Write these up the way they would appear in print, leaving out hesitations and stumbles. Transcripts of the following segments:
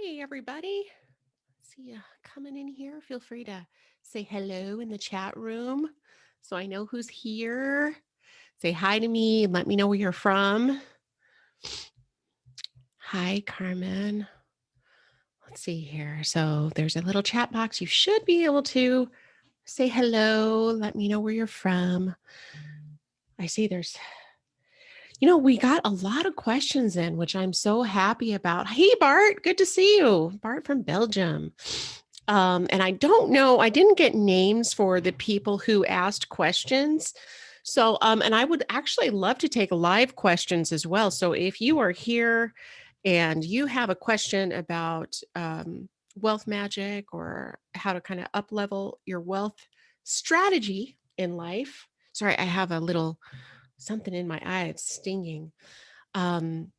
Hey, everybody. See you coming in here. Feel free to say hello in the chat room so I know who's here. Say hi to me and let me know where you're from. Hi, Carmen. Let's see here. So there's a little chat box. You should be able to say hello. Let me know where you're from. I see we got a lot of questions in, which I'm so happy about. Hey, Bart, good to see you. Bart from Belgium. And I don't know, I didn't get names for the people who asked questions. So, and I would actually love to take live questions as well. So if you are here and you have a question about wealth magic or how to kind of up level your wealth strategy in life. Sorry, I have a little something in my eye. It's stinging. Um,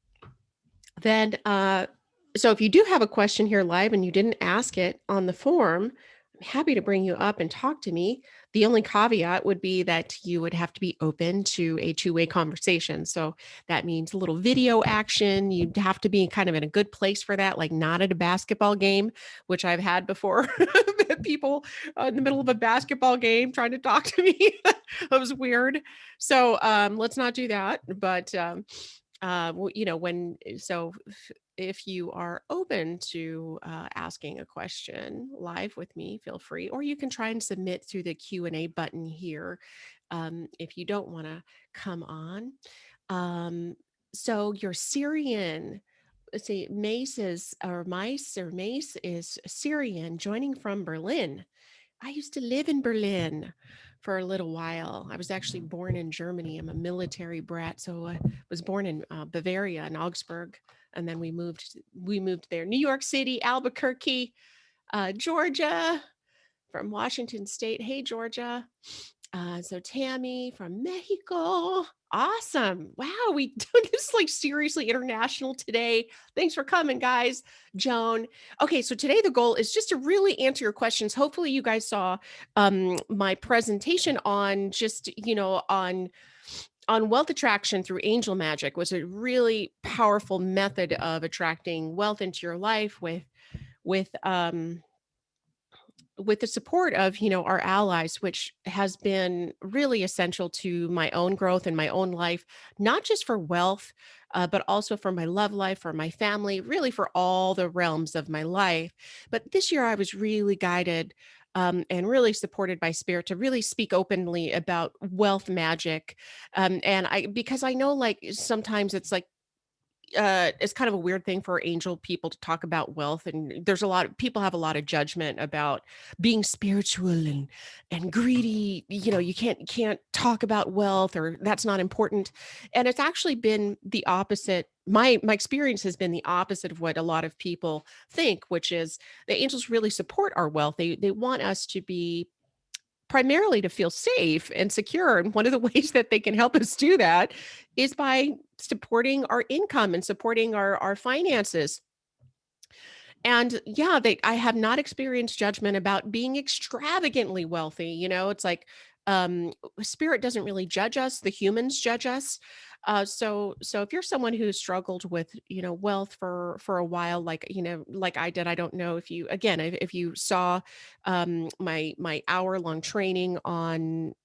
then, so if you do have a question here live and you didn't ask it on the form, I'm happy to bring you up and talk to me. The only caveat would be that you would have to be open to a two-way conversation. So that means a little video action. You'd have to be kind of in a good place for that, like not at a basketball game, which I've had before. People in the middle of a basketball game trying to talk to me. That was weird. So let's not do that. But when if you are open to asking a question live with me, feel free, or you can try and submit through the Q&A button here if you don't want to come on. um, so your Syrian, let's see, Mace is Syrian, joining from Berlin. I used to live in Berlin for a little while. I was actually born in Germany. I'm a military brat, so I was born in Bavaria in Augsburg, and then we moved there. New York City, Albuquerque, Georgia, from Washington State. Hey, Georgia. So Tammy from Mexico. Awesome. Wow, we this is like seriously international today. Thanks for coming, guys. Joan. Okay, so today the goal is just to really answer your questions. Hopefully you guys saw my presentation on just, on wealth attraction through angel magic. Was a really powerful method of attracting wealth into your life with with the support of our allies, which has been really essential to my own growth and my own life, not just for wealth, but also for my love life, for my family, really for all the realms of my life. But this year I was really guided and really supported by spirit to really speak openly about wealth magic. And I because I know, like, sometimes it's kind of a weird thing for angel people to talk about wealth, and there's a lot of people have a lot of judgment about being spiritual and greedy. You can't talk about wealth, or that's not important. And it's actually been the opposite. My experience has been the opposite of what a lot of people think, which is the angels really support our wealth. They want us to be primarily to feel safe and secure. And one of the ways that they can help us do that is by supporting our income and supporting our finances. And yeah, I have not experienced judgment about being extravagantly wealthy. It's like spirit doesn't really judge us, the humans judge us. So if you're someone who struggled with wealth for a while, like I did. I don't know if you, again, if you saw my hour long training on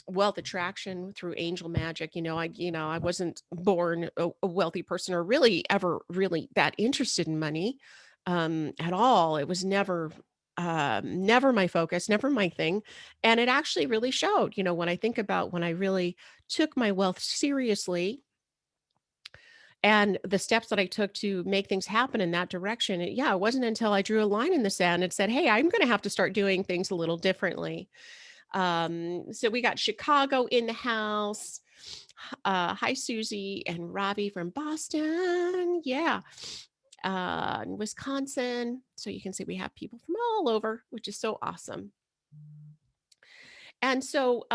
wealth attraction through angel magic. I wasn't born a wealthy person, or really ever really that interested in money at all. It was never my focus, never my thing. And it actually really showed. When I think about when I really took my wealth seriously and the steps that I took to make things happen in that direction, it wasn't until I drew a line in the sand and said, hey, I'm going to have to start doing things a little differently. So we got Chicago in the house. Hi, Susie and Ravi from Boston. Yeah. Wisconsin. So you can see we have people from all over, which is so awesome. And so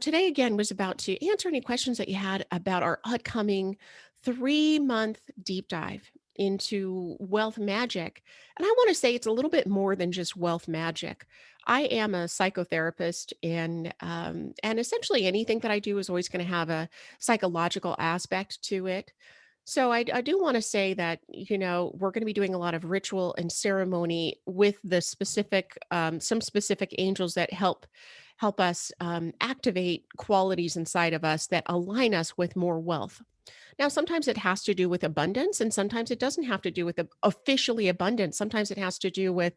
today again was about to answer any questions that you had about our upcoming 3-month deep dive into wealth magic. And I want to say it's a little bit more than just wealth magic. I am a psychotherapist, and essentially anything that I do is always going to have a psychological aspect to it. So I do want to say that, we're going to be doing a lot of ritual and ceremony with the specific, some specific angels that help us activate qualities inside of us that align us with more wealth. Now, sometimes it has to do with abundance, and sometimes it doesn't have to do with officially abundance. Sometimes it has to do with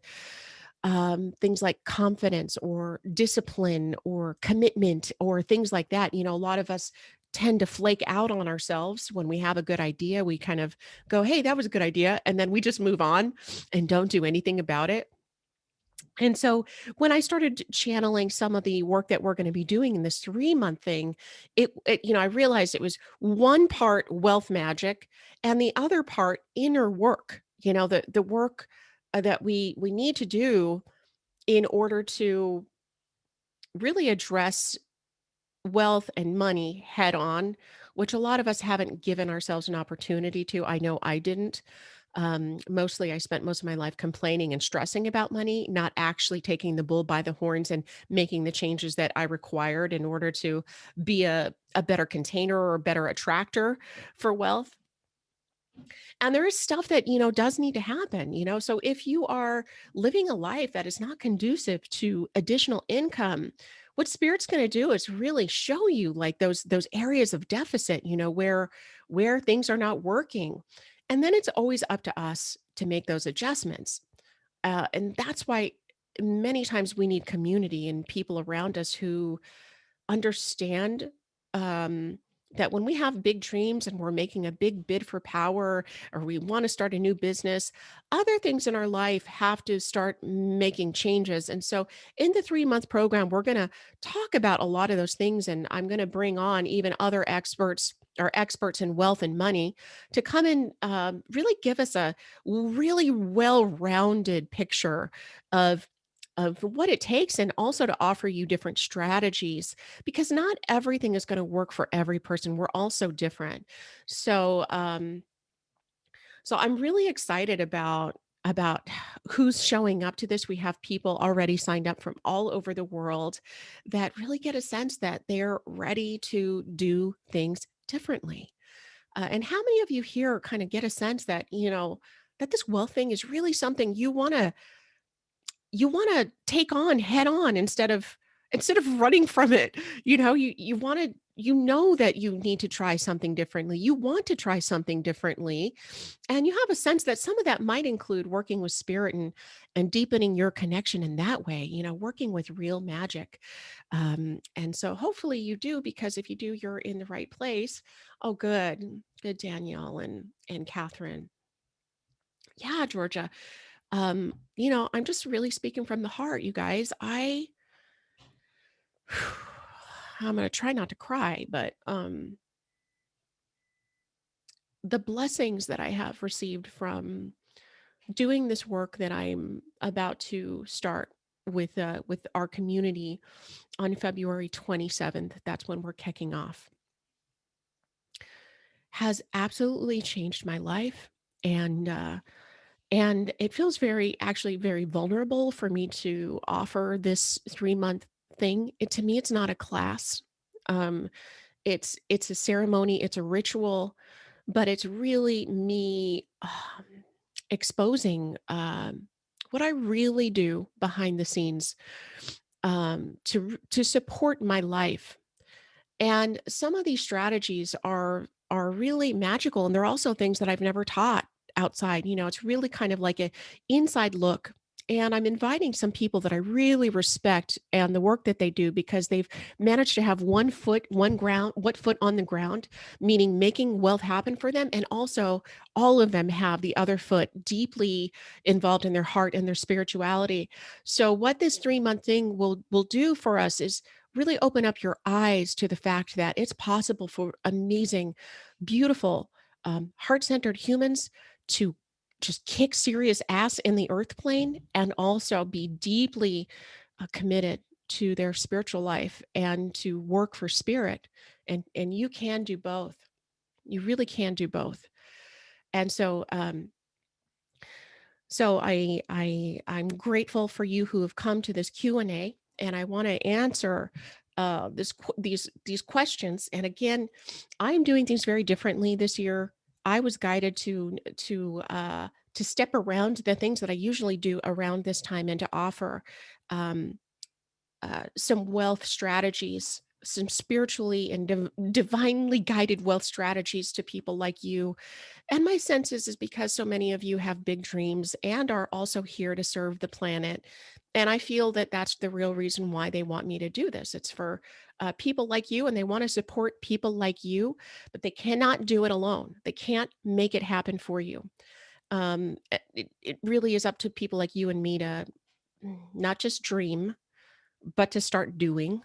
things like confidence or discipline or commitment or things like that. A lot of us tend to flake out on ourselves when we have a good idea. We kind of go, hey, that was a good idea. And then we just move on and don't do anything about it. And so when I started channeling some of the work that we're going to be doing in this 3-month thing, I realized it was one part wealth magic and the other part inner work, the work that we need to do in order to really address wealth and money head on, which a lot of us haven't given ourselves an opportunity to. I know I didn't. Mostly, I spent most of my life complaining and stressing about money, not actually taking the bull by the horns and making the changes that I required in order to be a better container or a better attractor for wealth. And there is stuff that, does need to happen, So if you are living a life that is not conducive to additional income, what spirit's going to do is really show you like those areas of deficit, where things are not working. And then it's always up to us to make those adjustments. And that's why many times we need community and people around us who understand um, that when we have big dreams and we're making a big bid for power or we want to start a new business, other things in our life have to start making changes. And so, in the 3-month program, we're going to talk about a lot of those things. And I'm going to bring on even other experts or experts in wealth and money to come and really give us a really well rounded picture of. Of what it takes, and also to offer you different strategies because not everything is going to work for every person. We're all so different. So, so I'm really excited about who's showing up to this. We have people already signed up from all over the world that really get a sense that they're ready to do things differently. And how many of you here kind of get a sense that, that this wealth thing is really something you want to take on head on instead of running from it. You want to, that you need to try something differently. You want to try something differently, and you have a sense that some of that might include working with spirit and deepening your connection in that way, working with real magic. And so hopefully you do, because if you do, you're in the right place. Oh, good, Danielle and Catherine. Yeah, Georgia. I'm just really speaking from the heart, you guys. I'm gonna try not to cry, but the blessings that I have received from doing this work that I'm about to start with our community on February 27th, that's when we're kicking off, has absolutely changed my life. And it feels actually very vulnerable for me to offer this 3-month thing. To me, it's not a class. Um, it's a ceremony, it's a ritual, but it's really me exposing what I really do behind the scenes to support my life. And some of these strategies are really magical, and they're also things that I've never taught outside. It's really kind of like a inside look. And I'm inviting some people that I really respect and the work that they do, because they've managed to have one foot on the ground, meaning making wealth happen for them. And also all of them have the other foot deeply involved in their heart and their spirituality. So what this 3-month thing will do for us is really open up your eyes to the fact that it's possible for amazing, beautiful, heart-centered humans to just kick serious ass in the earth plane and also be deeply committed to their spiritual life and to work for spirit. And you can do both. You really can do both. And so I'm grateful for you who have come to this Q&A, and I want to answer these questions. And again, I'm doing things very differently this year. I was guided to step around the things that I usually do around this time and to offer um, some wealth strategies, some spiritually and divinely guided wealth strategies to people like you. And my sense is because so many of you have big dreams and are also here to serve the planet. And I feel that that's the real reason why they want me to do this. It's for people like you, and they want to support people like you, but they cannot do it alone. They can't make it happen for you. It really is up to people like you and me to not just dream, but to start doing,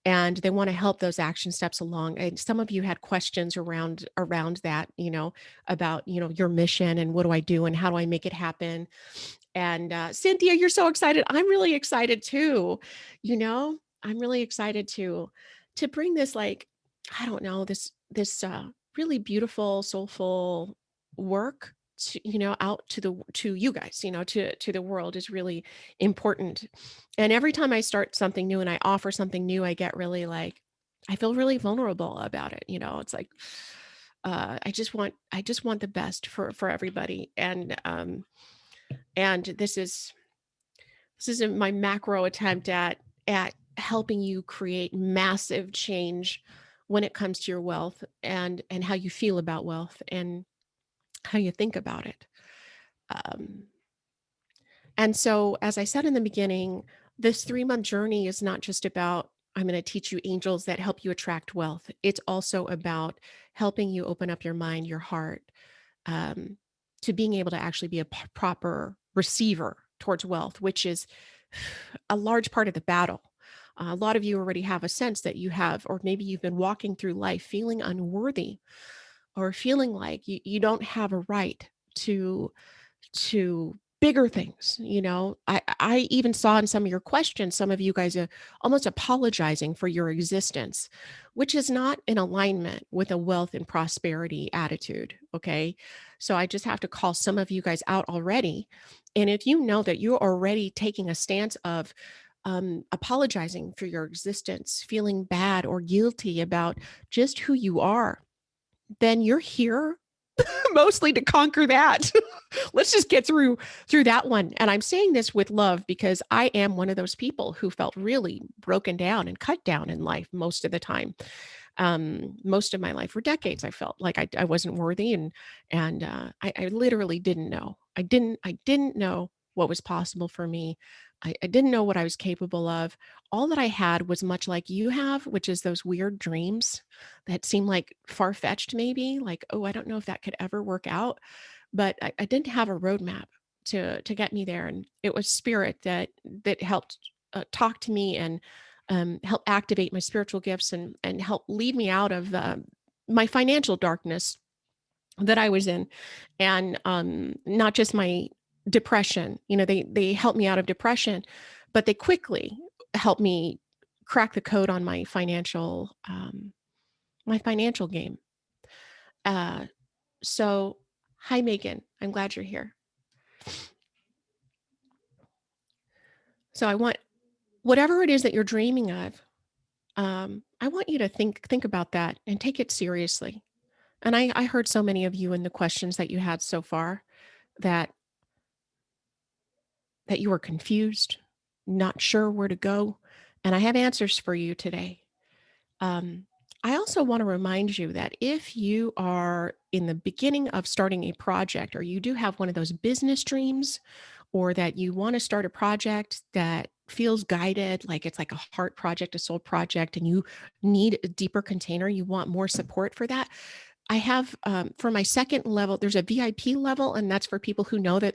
and they want to help those action steps along. And some of you had questions around that, about your mission and what do I do and how do I make it happen. And Cynthia, you're so excited. I'm really excited too. I'm really excited to bring this, like, I don't know, this really beautiful, soulful work out to you guys, to the world is really important. And every time I start something new and I offer something new, I get really like, I feel really vulnerable about it. It's like, I just want the best for everybody. And this is my macro attempt at helping you create massive change when it comes to your wealth and how you feel about wealth and how you think about it. Um, and so, as I said in the beginning, this 3-month journey is not just about, I'm going to teach you angels that help you attract wealth. It's also about helping you open up your mind, your heart, um, to being able to actually be a proper receiver towards wealth, which is a large part of the battle. A lot of you already have a sense that you have, or maybe you've been walking through life feeling unworthy or feeling like you don't have a right to bigger things. I even saw in some of your questions, some of you guys are almost apologizing for your existence, which is not in alignment with a wealth and prosperity attitude. Okay, so I just have to call some of you guys out already. And if you know that you're already taking a stance of apologizing for your existence, feeling bad or guilty about just who you are, then you're here mostly to conquer that. Let's just get through that one. And I'm saying this with love because I am one of those people who felt really broken down and cut down in life most of the time. Most of my life, for decades, I felt like I wasn't worthy, and I literally didn't know. I didn't know what was possible for me. I didn't know what I was capable of. All that I had was much like you have, which is those weird dreams that seem like far fetched, maybe like, oh, I don't know if that could ever work out. But I didn't have a roadmap to get me there, and it was spirit that helped talk to me and help activate my spiritual gifts and help lead me out of my financial darkness that I was in, and not just my depression. They helped me out of depression, but they quickly helped me crack the code on my financial game. Uh, so, hi, Megan. I'm glad you're here. So, I want whatever it is that you're dreaming of. I want you to think about that and take it seriously. And I heard so many of you in the questions that you had so far that that you were confused, not sure where to go, and I have answers for you today. Um, I also want to remind you that if you are in the beginning of starting a project, or you do have one of those business dreams, or that you want to start a project that feels guided, like it's like a heart project, a soul project, and you need a deeper container, you want more support for that, I have, for my second level, there's a VIP level, and that's for people who know that,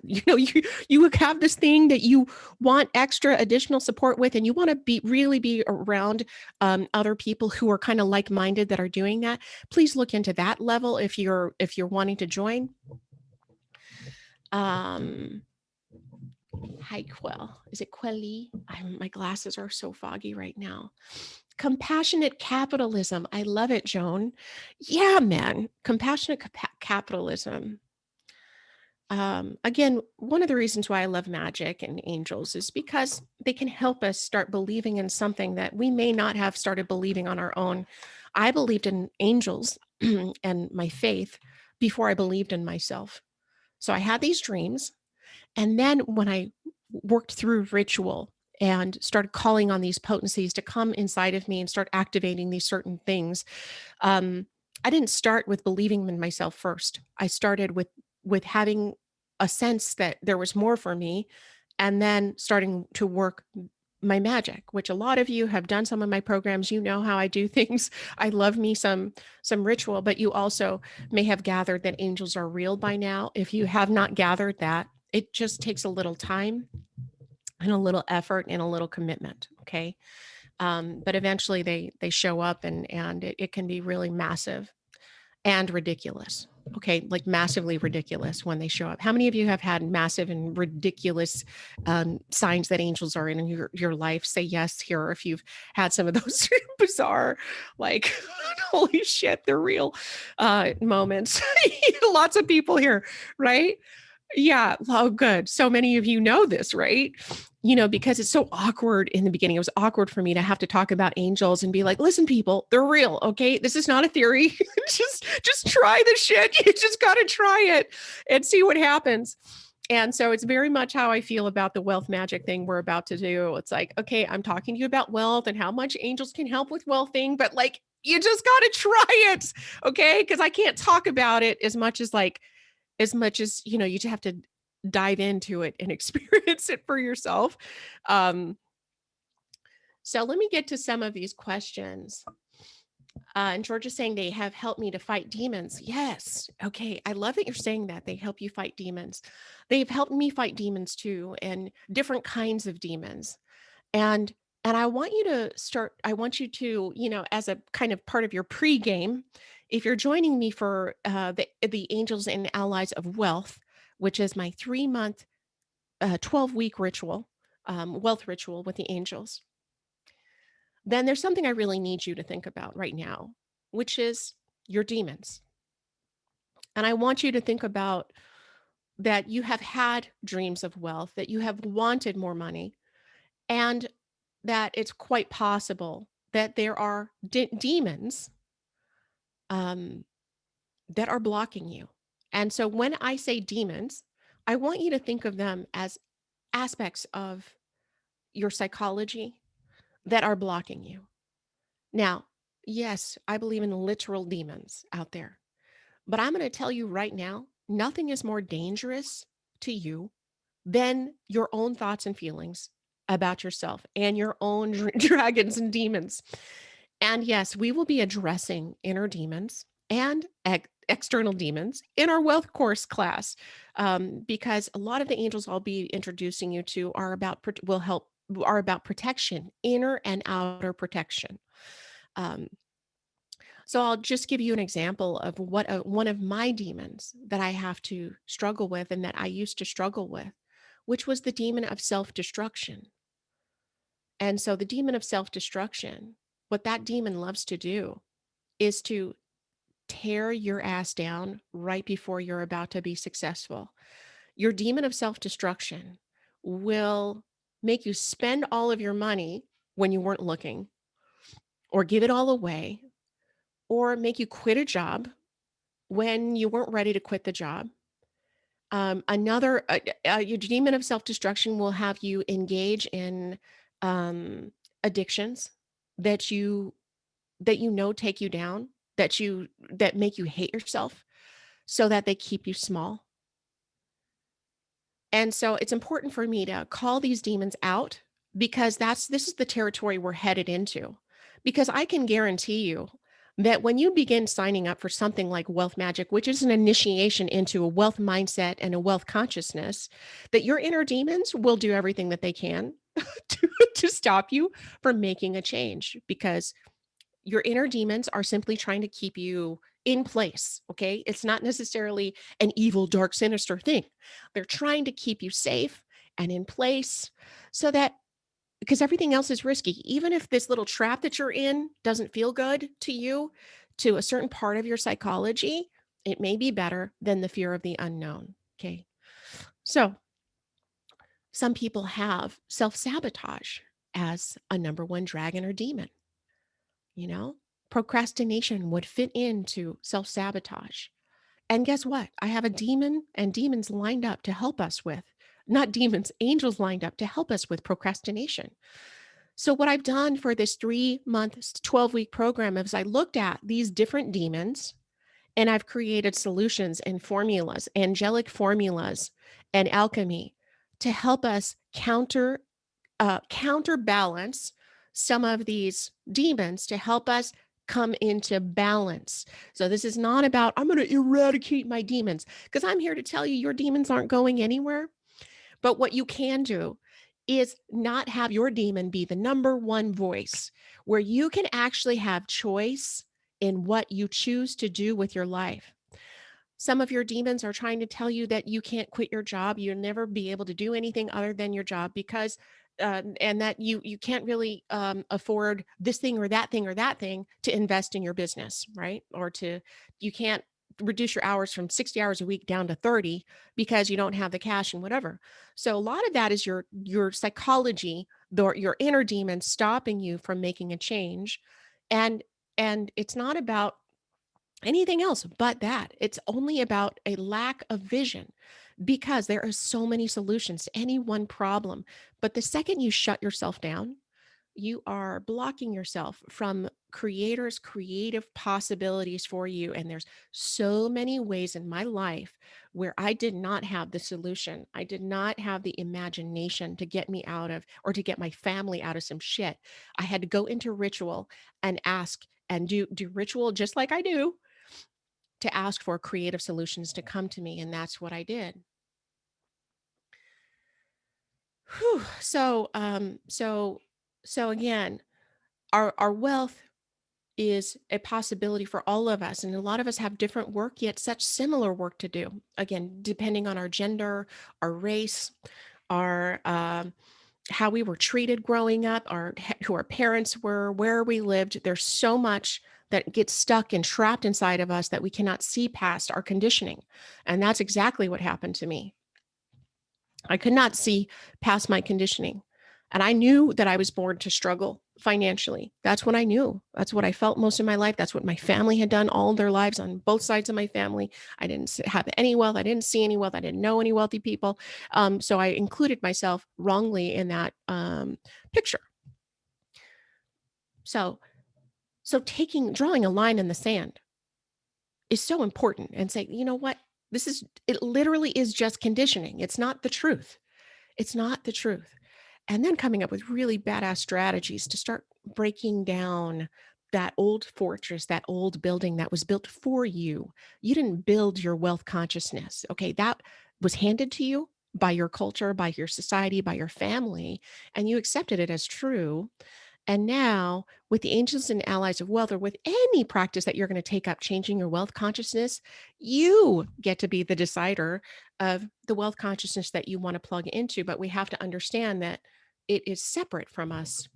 you have this thing that you want extra additional support with, and you want to really be around other people who are kind of like-minded that are doing that. Please look into that level if you're wanting to join. Um, Hi, Quell. Is it Quelly? My glasses are so foggy right now. Compassionate capitalism. I love it, Joan. Yeah, man. Compassionate capitalism. Again, one of the reasons why I love magic and angels is because they can help us start believing in something that we may not have started believing on our own. I believed in angels and my faith before I believed in myself. So I had these dreams. And then when I worked through ritual and started calling on these potencies to come inside of me and start activating these certain things, um, I didn't start with believing in myself first. I started with having a sense that there was more for me, and then starting to work my magic, which a lot of you have done some of my programs. You know how I do things. I love me some ritual, but you also may have gathered that angels are real by now. If you have not gathered that, it just takes a little time and a little effort and a little commitment. Okay. But eventually they show up, and it can be really massive and ridiculous. Okay, like massively ridiculous when they show up. How many of you have had massive and ridiculous signs that angels are in your life? Say yes here, or if you've had some of those bizarre, like, holy shit, they're real moments. Lots of people here, right? Yeah. Oh, good. So many of you know this, right? Because it's so awkward in the beginning. It was awkward for me to have to talk about angels and be like, listen, people, they're real. Okay. This is not a theory. just try the shit. You just got to try it and see what happens. And so it's very much how I feel about the wealth magic thing we're about to do. It's like, okay, I'm talking to you about wealth and how much angels can help with wealthing, but like, you just got to try it. Okay. Cause I can't talk about it as much as you just have to dive into it and experience it for yourself. um so let me get to some of these questions. And George is saying they have helped me to fight demons. Yes. Okay, I love that you're saying that they help you fight demons. They've helped me fight demons too, and different kinds of demons. And I want you to start, I want you to, as a kind of part of your pregame, if you're joining me for the Angels and Allies of Wealth, which is my 3-month, 12-week ritual, wealth ritual with the angels, then there's something I really need you to think about right now, which is your demons. And I want you to think about that you have had dreams of wealth, that you have wanted more money, and that it's quite possible that there are demons um, that are blocking you. And so when I say demons, I want you to think of them as aspects of your psychology that are blocking you. Now, yes, I believe in literal demons out there, but I'm going to tell you right now, nothing is more dangerous to you than your own thoughts and feelings about yourself and your own dragons and demons. And yes, we will be addressing inner demons and external demons in our wealth course class, because a lot of the angels I'll be introducing you to are about protection, inner and outer protection. Um, so I'll just give you an example of what one of my demons that I have to struggle with and that I used to struggle with, which was the demon of self destruction. And so the demon of self destruction, what that demon loves to do is to tear your ass down right before you're about to be successful. Your demon of self destruction will make you spend all of your money when you weren't looking, or give it all away, or make you quit a job when you weren't ready to quit the job. Your demon of self destruction will have you engage in um, addictions that you know take you down, that make you hate yourself, so that they keep you small. And so it's important for me to call these demons out, because this is the territory we're headed into. Because I can guarantee you that when you begin signing up for something like wealth magic, which is an initiation into a wealth mindset and a wealth consciousness, that your inner demons will do everything that they can to stop you from making a change, because your inner demons are simply trying to keep you in place. Okay. It's not necessarily an evil, dark, sinister thing. They're trying to keep you safe and in place, so that, because everything else is risky, even if this little trap that you're in doesn't feel good to you, to a certain part of your psychology, it may be better than the fear of the unknown. Okay. So some people have self sabotage as a number one dragon or demon. You know, procrastination would fit into self sabotage. And guess what? I have a demon and demons lined up to help us with, not demons, angels lined up to help us with procrastination. So, what I've done for this 3 month, 12-week program is I looked at these different demons and I've created solutions and formulas, angelic formulas and alchemy to help us counterbalance some of these demons to help us come into balance. So this is not about I'm going to eradicate my demons because I'm here to tell you your demons aren't going anywhere. But what you can do is not have your demon be the number one voice where you can actually have choice in what you choose to do with your life. Some of your demons are trying to tell you that you can't quit your job. You'll never be able to do anything other than your job because, and that you can't really afford this thing or that thing or that thing to invest in your business, right? Or to you can't reduce your hours from 60 hours a week down to 30 because you don't have the cash and whatever. So a lot of that is your psychology, your inner demon stopping you from making a change, and it's not about anything else but that. It's only about a lack of vision because there are so many solutions to any one problem. But the second you shut yourself down, you are blocking yourself from creators creative possibilities for you. And there's so many ways in my life where I did not have the solution. I did not have the imagination to get me out of or to get my family out of some shit. I had to go into ritual and ask and do ritual just like I do to ask for creative solutions to come to me, and that's what I did. Whew. So again, our wealth is a possibility for all of us, and a lot of us have different work, yet such similar work to do. Again, depending on our gender, our race, our how we were treated growing up, who our parents were, where we lived. There's so much that gets stuck and trapped inside of us that we cannot see past our conditioning. And that's exactly what happened to me. I could not see past my conditioning. And I knew that I was born to struggle financially. That's what I knew. That's what I felt most of my life. That's what my family had done all their lives on both sides of my family. I didn't have any wealth. I didn't see any wealth. I didn't know any wealthy people. So I included myself wrongly in that picture. So, so drawing a line in the sand is so important and say, you know what? It literally is just conditioning. It's not the truth. It's not the truth. And then coming up with really badass strategies to start breaking down that old fortress, that old building that was built for you. You didn't build your wealth consciousness. Okay. That was handed to you by your culture, by your society, by your family, and you accepted it as true. And now, with the angels and allies of wealth, or with any practice that you're going to take up, changing your wealth consciousness, you get to be the decider of the wealth consciousness that you want to plug into. But we have to understand that it is separate from us.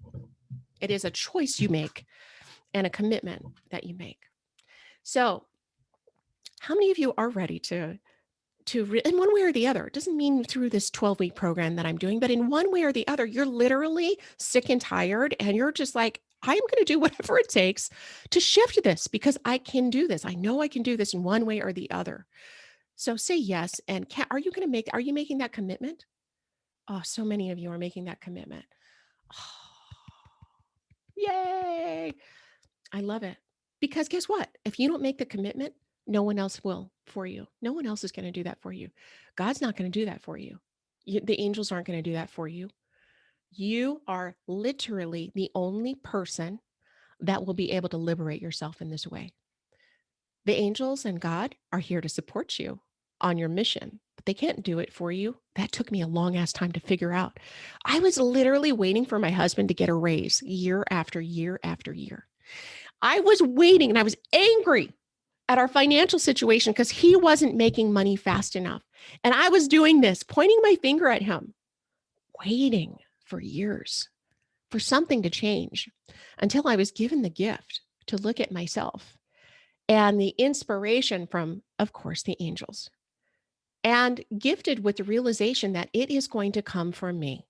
It is a choice you make and a commitment that you make. So, how many of you are ready in one way or the other? It doesn't mean through this 12-week program that I'm doing, but in one way or the other, you're literally sick and tired and you're just like, I'm going to do whatever it takes to shift this because I can do this. I know I can do this in one way or the other. So say yes. And are you making that commitment? Oh, so many of you are making that commitment. Yay. I love it. Because guess what? If you don't make the commitment, no one else will for you. No one else is going to do that for you. God's not going to do that for you. The angels aren't going to do that for you. You are literally the only person that will be able to liberate yourself in this way. The angels and God are here to support you on your mission, but they can't do it for you. That took me a long ass time to figure out. I was literally waiting for my husband to get a raise year after year after year. I was waiting and I was angry at our financial situation because he wasn't making money fast enough. And I was doing this, pointing my finger at him, waiting for years for something to change until I was given the gift to look at myself and the inspiration from, of course, the angels, and gifted with the realization that it is going to come from me.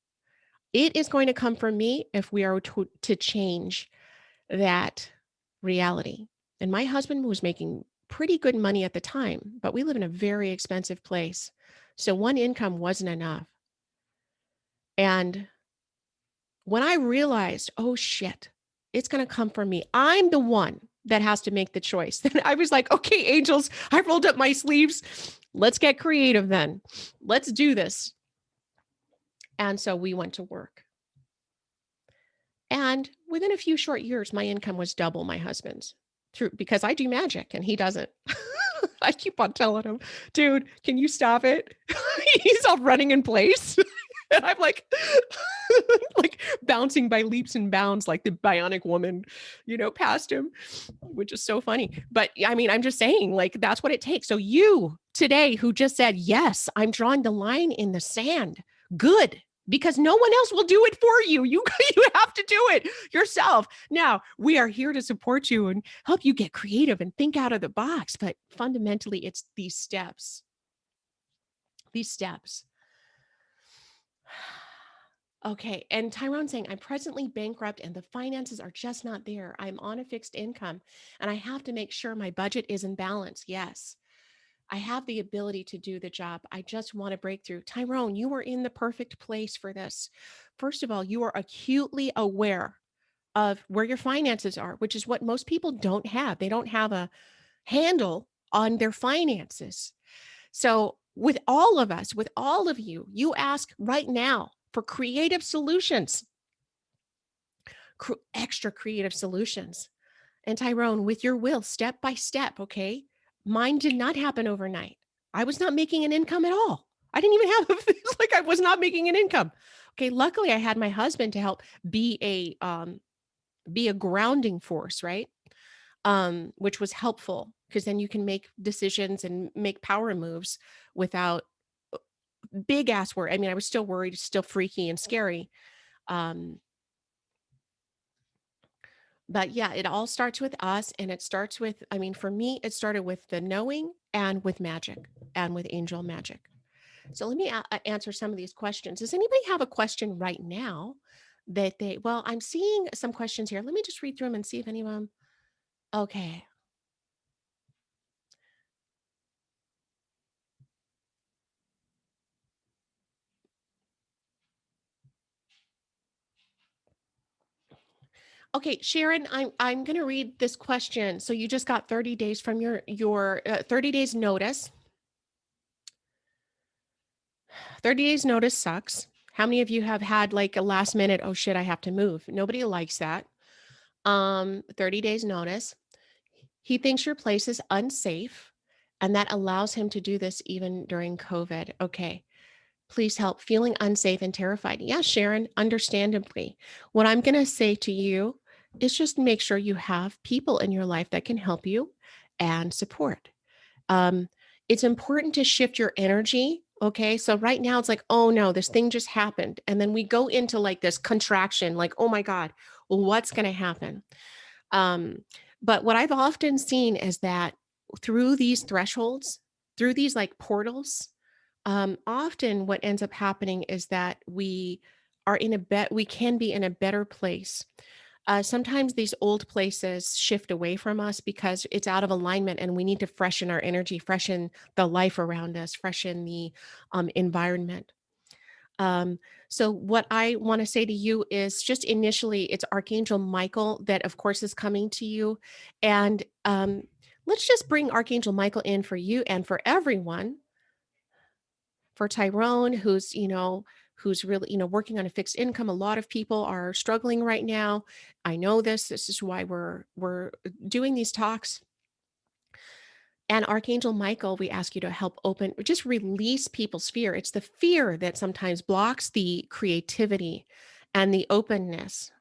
It is going to come from me if we are to change that reality. And my husband was making pretty good money at the time, but we live in a very expensive place. So one income wasn't enough. And when I realized, oh shit, it's going to come from me, I'm the one that has to make the choice. Then I was like, okay, angels, I rolled up my sleeves. Let's get creative then. Let's do this. And so we went to work. And within a few short years, my income was double my husband's through because I do magic and he doesn't. I keep on telling him, dude, can you stop it? He's all running in place. And I'm like, like bouncing by leaps and bounds, like the bionic woman, past him, which is so funny. But I mean, I'm just saying, like, that's what it takes. So you today who just said, yes, I'm drawing the line in the sand. Good. Because no one else will do it for you. You have to do it yourself. Now, we are here to support you and help you get creative and think out of the box. But fundamentally, it's these steps. These steps. Okay. And Tyrone saying, I'm presently bankrupt and the finances are just not there. I'm on a fixed income and I have to make sure my budget is in balance. Yes. I have the ability to do the job. I just want a breakthrough. Tyrone, you are in the perfect place for this. First of all, you are acutely aware of where your finances are, which is what most people don't have. They don't have a handle on their finances. So, with all of us, with all of you, you ask right now for creative solutions, extra creative solutions. And Tyrone, with your will, step by step, okay? Mine did not happen overnight. I was not making an income at all. I didn't even have it's like I was not making an income. Okay, luckily I had my husband to help be a grounding force, right? Which was helpful because then you can make decisions and make power moves without big ass worry. I mean, I was still worried, still freaky and scary. Um, But yeah, it all starts with us and it starts with, I mean, for me, it started with the knowing and with magic and with angel magic. So let me answer some of these questions. Does anybody have a question right now well, I'm seeing some questions here. Let me just read through them and see if anyone, okay. Okay, Sharon, I'm going to read this question. So you just got 30 days from your 30 days notice. 30 days notice sucks. How many of you have had like a last minute, oh shit, I have to move? Nobody likes that. 30 days notice. He thinks your place is unsafe and that allows him to do this even during COVID. Okay. Please help. Feeling unsafe and terrified. Yeah, Sharon, understandably. What I'm going to say to you is just make sure you have people in your life that can help you and support. Um, it's important to shift your energy. Okay. So right now it's like, oh no, this thing just happened. And then we go into like this contraction, like, oh my God, well, what's going to happen? Um, but what I've often seen is that through these thresholds, through these like portals, often what ends up happening is that we can be in a better place. Sometimes these old places shift away from us because it's out of alignment and we need to freshen our energy, freshen the life around us, freshen the environment. Um, so what I want to say to you is just initially it's Archangel Michael that of course is coming to you. And let's just bring Archangel Michael in for you and for everyone. For Tyrone, who's really, working on a fixed income. A lot of people are struggling right now. I know this. This is why we're doing these talks. And Archangel Michael, we ask you to help just release people's fear. It's the fear that sometimes blocks the creativity and the openness,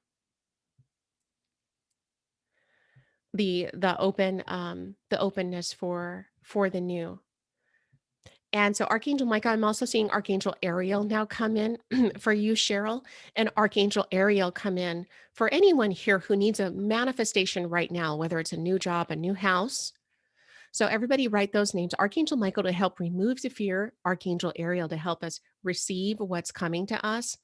the openness for the new. And so Archangel Michael, I'm also seeing Archangel Ariel now come in for you, Cheryl, and Archangel Ariel come in for anyone here who needs a manifestation right now, whether it's a new job, a new house. So everybody write those names. Archangel Michael to help remove the fear, Archangel Ariel to help us receive what's coming to us.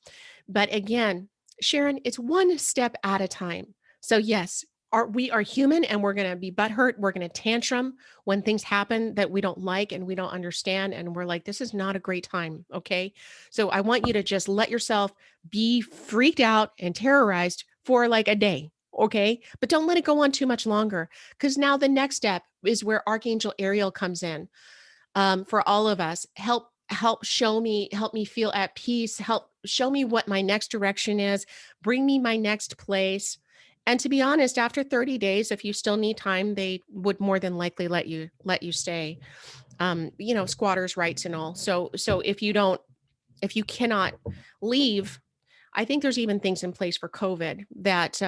But again, Sharon, it's one step at a time. So yes, we are human and we're going to be butthurt. We're going to tantrum when things happen that we don't like and we don't understand. And we're like, this is not a great time. Okay. So I want you to just let yourself be freaked out and terrorized for like a day. Okay. But don't let it go on too much longer, because now the next step is where Archangel Ariel comes in, for all of us. Help me feel at peace, help show me what my next direction is, bring me my next place. And to be honest, after 30 days, if you still need time, they would more than likely let you stay. Squatters rights and all. So if you cannot leave, I think there's even things in place for COVID that,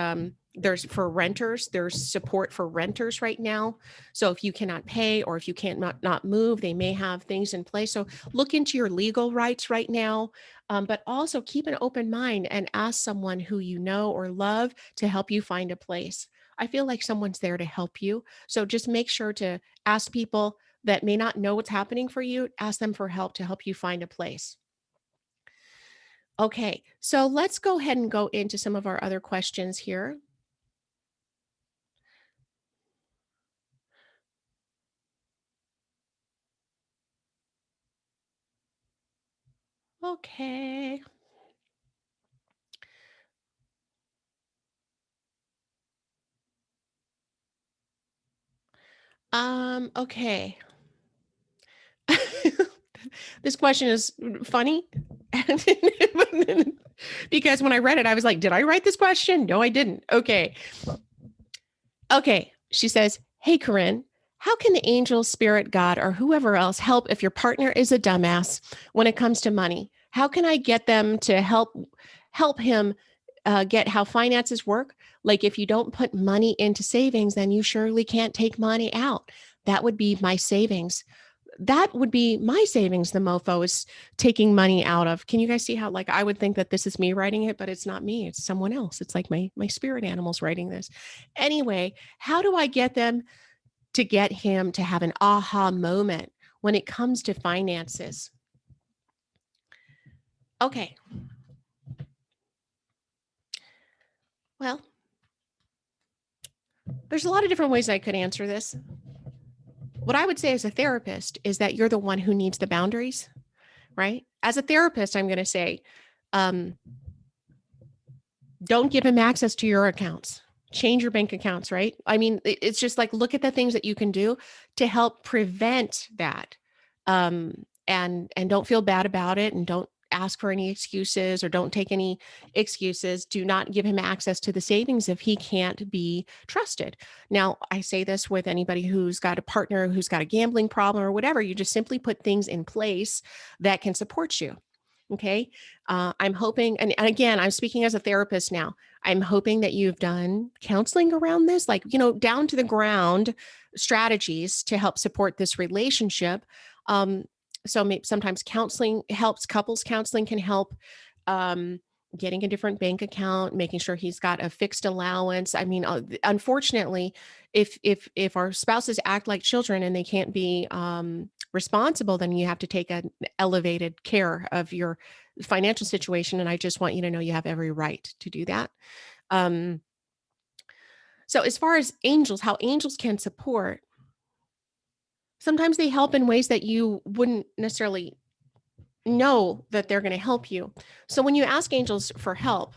there's for renters, there's support for renters right now. So if you cannot pay or if you can't not move, they may have things in place. So look into your legal rights right now, but also keep an open mind and ask someone who you know or love to help you find a place. I feel like someone's there to help you. So just make sure to ask people that may not know what's happening for you, ask them for help to help you find a place. Okay, so let's go ahead and go into some of our other questions here. Okay. Okay. This question is funny. Because when I read it, I was like, did I write this question? No, I didn't. Okay. Okay. She says, hey, Corinne, how can the angel, spirit, God, or whoever else help if your partner is a dumbass when it comes to money? How can I get them to help him get how finances work? Like if you don't put money into savings, then you surely can't take money out. That would be my savings. That would be my savings. The mofo is taking money out of. Can you guys see how, like, I would think that this is me writing it, but it's not me, it's someone else. It's like my spirit animals writing this. Anyway, how do I get them to get him to have an aha moment when it comes to finances? Okay. Well, there's a lot of different ways I could answer this. What I would say as a therapist is that you're the one who needs the boundaries, right? As a therapist, I'm going to say, um, don't give him access to your accounts. Change your bank accounts, right? I mean, it's just like look at the things that you can do to help prevent that. And don't feel bad about it, and don't ask for any excuses or don't take any excuses. Do not give him access to the savings if he can't be trusted. Now, I say this with anybody who's got a partner who's got a gambling problem or whatever. You just simply put things in place that can support you. Okay. I'm hoping, and again, I'm speaking as a therapist now. I'm hoping that you've done counseling around this, like, down to the ground strategies to help support this relationship. Um, so sometimes counseling helps, couples counseling can help. Um, Getting a different bank account, making sure he's got a fixed allowance. I mean, unfortunately, if our spouses act like children and they can't be responsible, then you have to take an elevated care of your financial situation. And I just want you to know you have every right to do that. Um, so, as far as angels, how angels can support, sometimes they help in ways that you wouldn't necessarily know that they're going to help you. So, when you ask angels for help,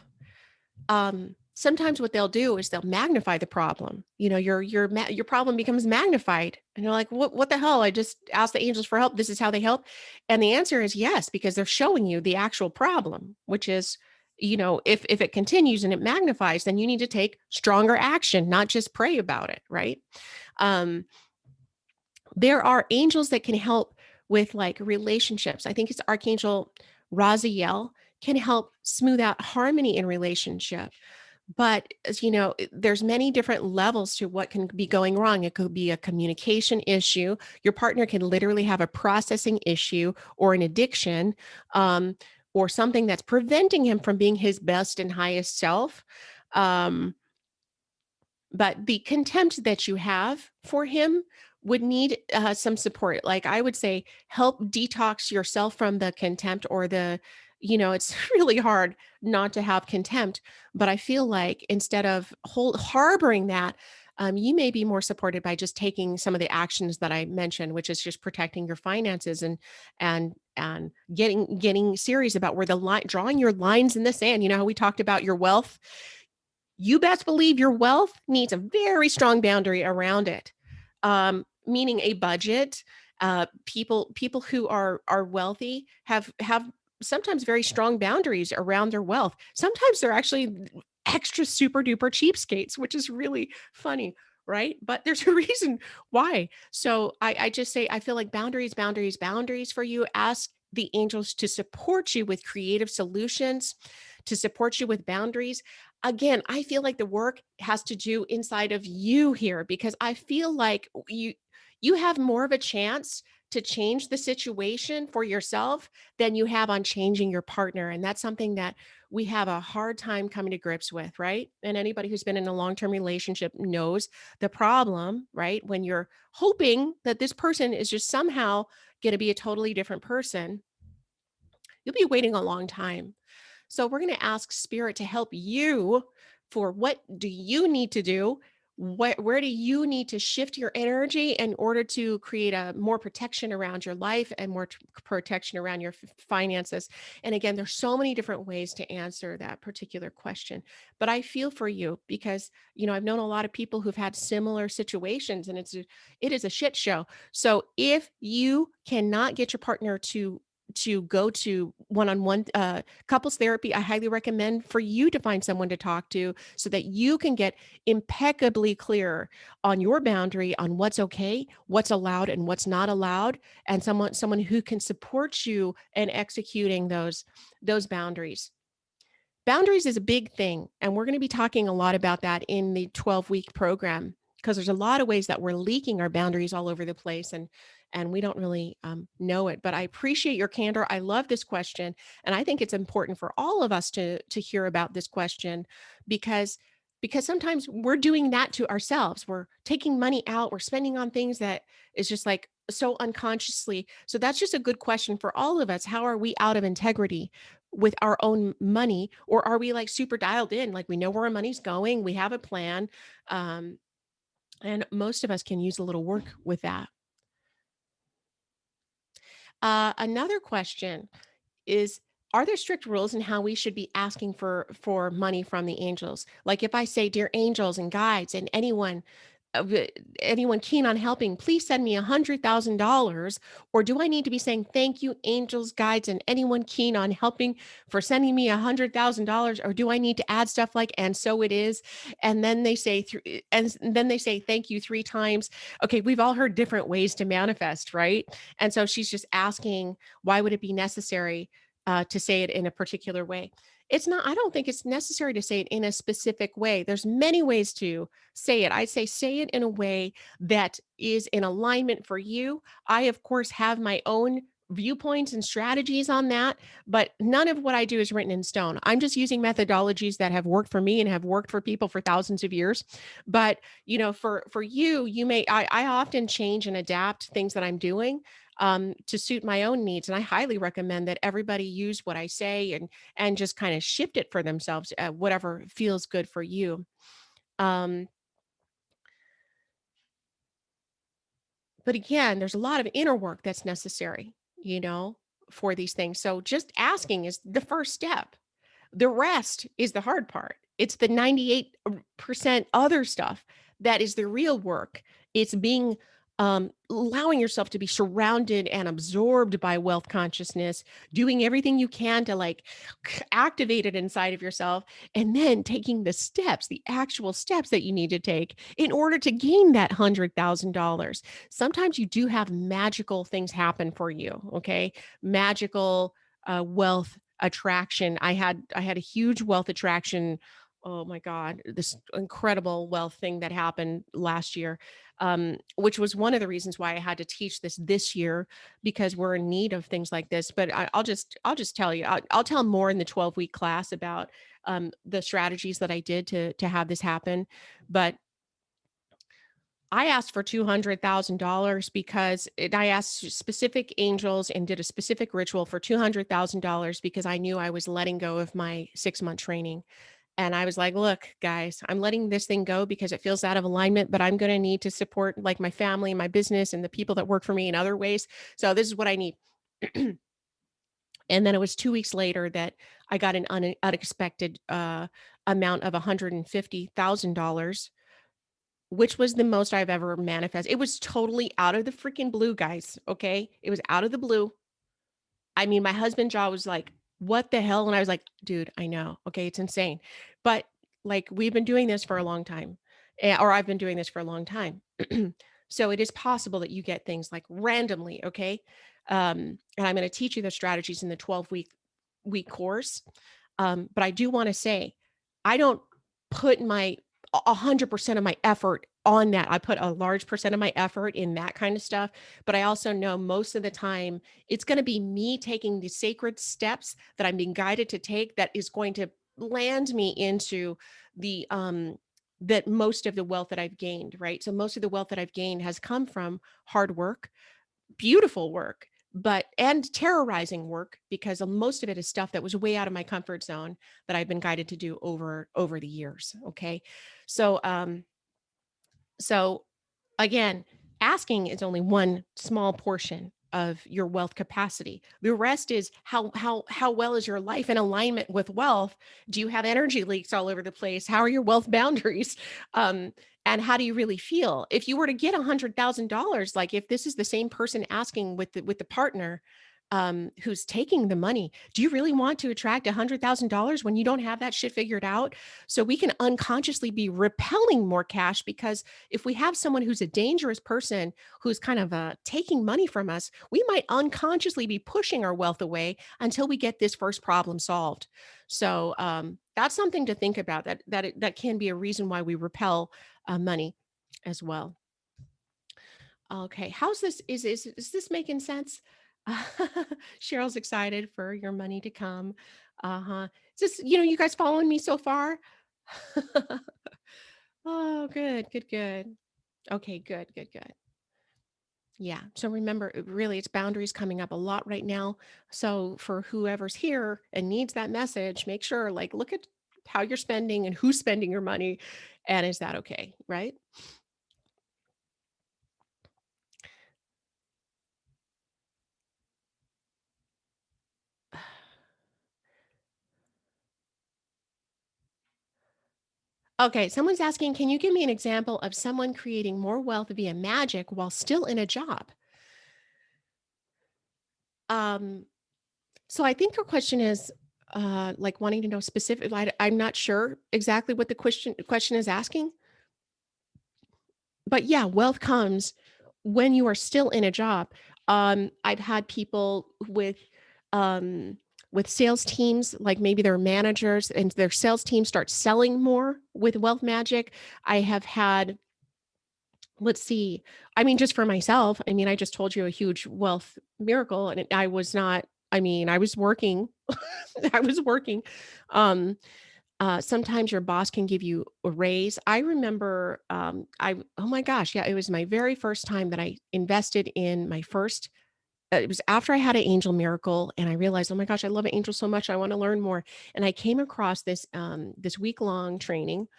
sometimes what they'll do is they'll magnify the problem. Your problem becomes magnified, and you're like, what the hell? I just asked the angels for help. This is how they help, and the answer is yes, because they're showing you the actual problem, which is, if it continues and it magnifies, then you need to take stronger action, not just pray about it, right? Um, there are angels that can help with like relationships. I think it's Archangel Raziel can help smooth out harmony in relationship. But as you know, there's many different levels to what can be going wrong. It could be a communication issue. Your partner can literally have a processing issue or an addiction, or something that's preventing him from being his best and highest self. Um, but the contempt that you have for him would need some support. Like I would say, help detox yourself from the contempt or the it's really hard not to have contempt. But I feel like instead of harboring that, you may be more supported by just taking some of the actions that I mentioned, which is just protecting your finances and getting serious about where the line, drawing your lines in the sand. You know how we talked about your wealth? You best believe your wealth needs a very strong boundary around it, meaning a budget. People who are wealthy have sometimes very strong boundaries around their wealth. Sometimes they're actually extra super duper cheapskates, which is really funny, right? But there's a reason why. So I just say I feel like boundaries, boundaries, boundaries for you. Ask the angels to support you with creative solutions, to support you with boundaries. Again, I feel like the work has to do inside of you here, because I feel like you have more of a chance to change the situation for yourself than you have on changing your partner. And that's something that we have a hard time coming to grips with, right? And anybody who's been in a long-term relationship knows the problem, right? When you're hoping that this person is just somehow going to be a totally different person, you'll be waiting a long time. So we're going to ask spirit to help you for what do you need to do? Where do you need to shift your energy in order to create a more protection around your life and more protection around your finances? And again, there's so many different ways to answer that particular question. But I feel for you because, I've known a lot of people who've had similar situations, and it is a shit show. So if you cannot get your partner to go to one-on-one couples therapy, I highly recommend for you to find someone to talk to so that you can get impeccably clear on your boundary, on what's okay, what's allowed and what's not allowed, and someone who can support you in executing those boundaries. Boundaries is a big thing, and we're going to be talking a lot about that in the 12-week program, because there's a lot of ways that we're leaking our boundaries all over the place, and we don't really know it. But I appreciate your candor. I love this question, and I think it's important for all of us to hear about this question, because sometimes we're doing that to ourselves. We're taking money out, we're spending on things that is just like so unconsciously. So that's just a good question for all of us. How are we out of integrity with our own money, or are we like super dialed in, like we know where our money's going, we have a plan? um, and most of us can use a little work with that. Another question is, are there strict rules in how we should be asking for money from the angels? Like if I say, dear angels and guides and anyone keen on helping, please send me $100,000. Or do I need to be saying, thank you, angels, guides, and anyone keen on helping for sending me $100,000? Or do I need to add stuff like, and so it is? And then they say, thank you 3 times. Okay, we've all heard different ways to manifest, right? And so she's just asking, why would it be necessary to say it in a particular way? It's not, I don't think it's necessary to say it in a specific way. There's many ways to say it. I say it in a way that is in alignment for you. I, of course, have my own viewpoints and strategies on that, but none of what I do is written in stone. I'm just using methodologies that have worked for me and have worked for people for thousands of years. But, for you, I often change and adapt things that I'm doing to suit my own needs. And I highly recommend that everybody use what I say and just kind of shift it for themselves, whatever feels good for you. Um, but again, there's a lot of inner work that's necessary, for these things. So just asking is the first step. The rest is the hard part. It's the 98% other stuff that is the real work. It's being allowing yourself to be surrounded and absorbed by wealth consciousness, doing everything you can to like activate it inside of yourself, and then taking the steps, the actual steps that you need to take in order to gain that $100,000. Sometimes you do have magical things happen for you, okay? Magical wealth attraction. I had a huge wealth attraction. Oh my God, this incredible wealth thing that happened last year, which was one of the reasons why I had to teach this year, because we're in need of things like this. But I'll just tell you, I'll tell more in the 12-week class about the strategies that I did to have this happen. But I asked for $200,000 because I asked specific angels and did a specific ritual for $200,000 because I knew I was letting go of my 6-month training. And I was like, look, guys, I'm letting this thing go because it feels out of alignment, but I'm going to need to support like my family and my business and the people that work for me in other ways. So this is what I need. And then it was 2 weeks later that I got an unexpected amount of $150,000, which was the most I've ever manifested. It was totally out of the freaking blue, guys. Okay. It was out of the blue. I mean, my husband jaw was like, "What the hell?" And I was like, "Dude, I know. Okay, it's insane." But like we've been doing this for a long time. Or I've been doing this for a long time. So it is possible that you get things like randomly, okay? And I'm going to teach you the strategies in the 12-week course. But I do want to say, I don't put my 100% of my effort on that. I put a large percent of my effort in that kind of stuff, but I also know most of the time it's going to be me taking the sacred steps that I'm being guided to take that is going to land me into the that most of the wealth that I've gained, right? So most of the wealth that I've gained has come from hard work, beautiful work, but and terrorizing work because most of it is stuff that was way out of my comfort zone that I've been guided to do over the years, okay? So so again, asking is only one small portion of your wealth capacity. The rest is how well is your life in alignment with wealth? Do you have energy leaks all over the place? How are your wealth boundaries? Um, and how do you really feel? If you were to get $100,000, like if this is the same person asking with the partner who's taking the money, do you really want to attract $100,000 when you don't have that shit figured out? So we can unconsciously be repelling more cash because if we have someone who's a dangerous person who's kind of taking money from us, we might unconsciously be pushing our wealth away until we get this first problem solved. So that's something to think about. That can be a reason why we repel money as well. Okay, how's this? Is this making sense? Cheryl's excited for your money to come. Uh huh. Is this you guys following me so far? Oh, good, good, good. Okay, good, good, good. Yeah. So remember, really, it's boundaries coming up a lot right now. So for whoever's here and needs that message, make sure, like, look at how you're spending and who's spending your money. And is that okay? Right. Okay. Someone's asking, can you give me an example of someone creating more wealth via magic while still in a job? Um, so I think her question is like wanting to know specific. I'm not sure exactly what the question is asking. But yeah, wealth comes when you are still in a job. I've had people with sales teams, like maybe they're managers and their sales team starts selling more with wealth magic. I have had, let's see, I mean, just for myself, I mean, I just told you a huge wealth miracle, and I was not, I mean, I was working, I was working. Um, Sometimes your boss can give you a raise. I remember, oh my gosh, yeah, it was my very first time that I invested in my first. It was after I had an angel miracle, and I realized, oh my gosh, I love angels so much. I want to learn more. And I came across this week long training.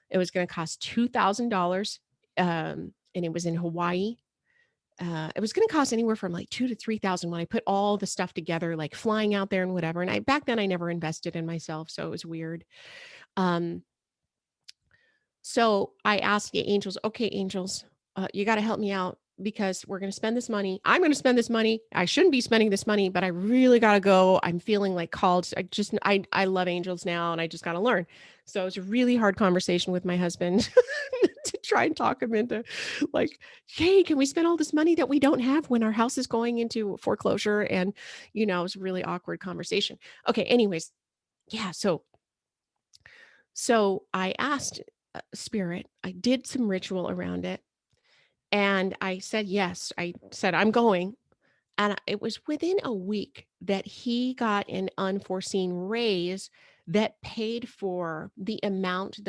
It was going to cost $2,000, and it was in Hawaii. It was going to cost anywhere from like 2 to 3,000 when I put all the stuff together, like flying out there and whatever. And I back then I never invested in myself, so it was weird. Um, So I asked the angels, okay, angels, you got to help me out because we're going to spend this money. I'm going to spend this money. I shouldn't be spending this money, but I really got to go. I'm feeling like called. I love angels now and I just got to learn. So it's a really hard conversation with my husband to try and talk him into like, hey, can we spend all this money that we don't have when our house is going into foreclosure? And, it was a really awkward conversation. Okay. Anyways. Yeah. So I asked spirit, I did some ritual around it, and I said yes. I said, I'm going. And it was within a week that he got an unforeseen raise that paid for the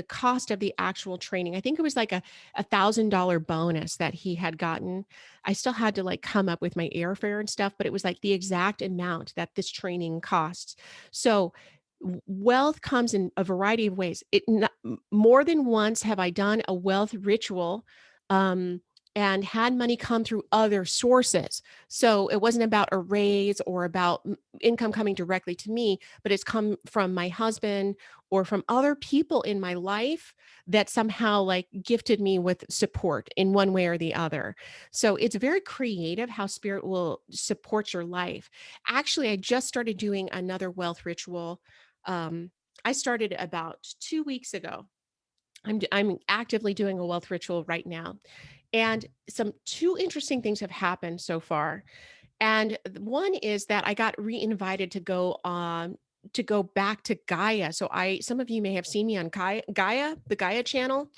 cost of the actual training. I think it was like a $1,000 bonus that he had gotten. I still had to like come up with my airfare and stuff, but it was like the exact amount that this training costs. So wealth comes in a variety of ways. More than once have I done a wealth ritual, um, and had money come through other sources. So it wasn't about a raise or about income coming directly to me, but it's come from my husband or from other people in my life that somehow like gifted me with support in one way or the other. So it's very creative how spirit will support your life. Actually, I just started doing another wealth ritual. Um, I started about 2 weeks ago. I'm actively doing a wealth ritual right now. And some two interesting things have happened so far. And one is that I got re-invited to go back to Gaia. So I some of you may have seen me on Gaia, the Gaia channel.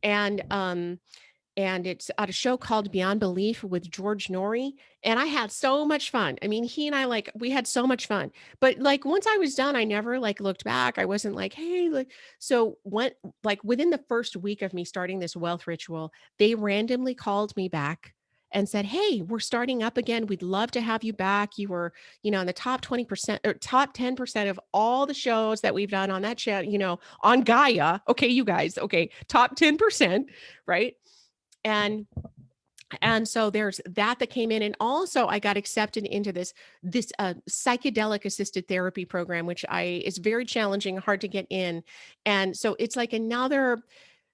And and it's at a show called Beyond Belief with George Norrie, and I had so much fun. I mean, he and I, like, we had so much fun, but, like, once I was done, I never, like, looked back. I wasn't like, "Hey," like so when like, within the first week of me starting this wealth ritual, they randomly called me back and said, "Hey, we're starting up again. We'd love to have you back. You were, in the top 20% or top 10% of all the shows that we've done on that show, on Gaia." Okay, you guys, okay, top 10%, right? And so there's that came in, and also I got accepted into this psychedelic assisted therapy program, which I is very challenging, hard to get in. And so it's like another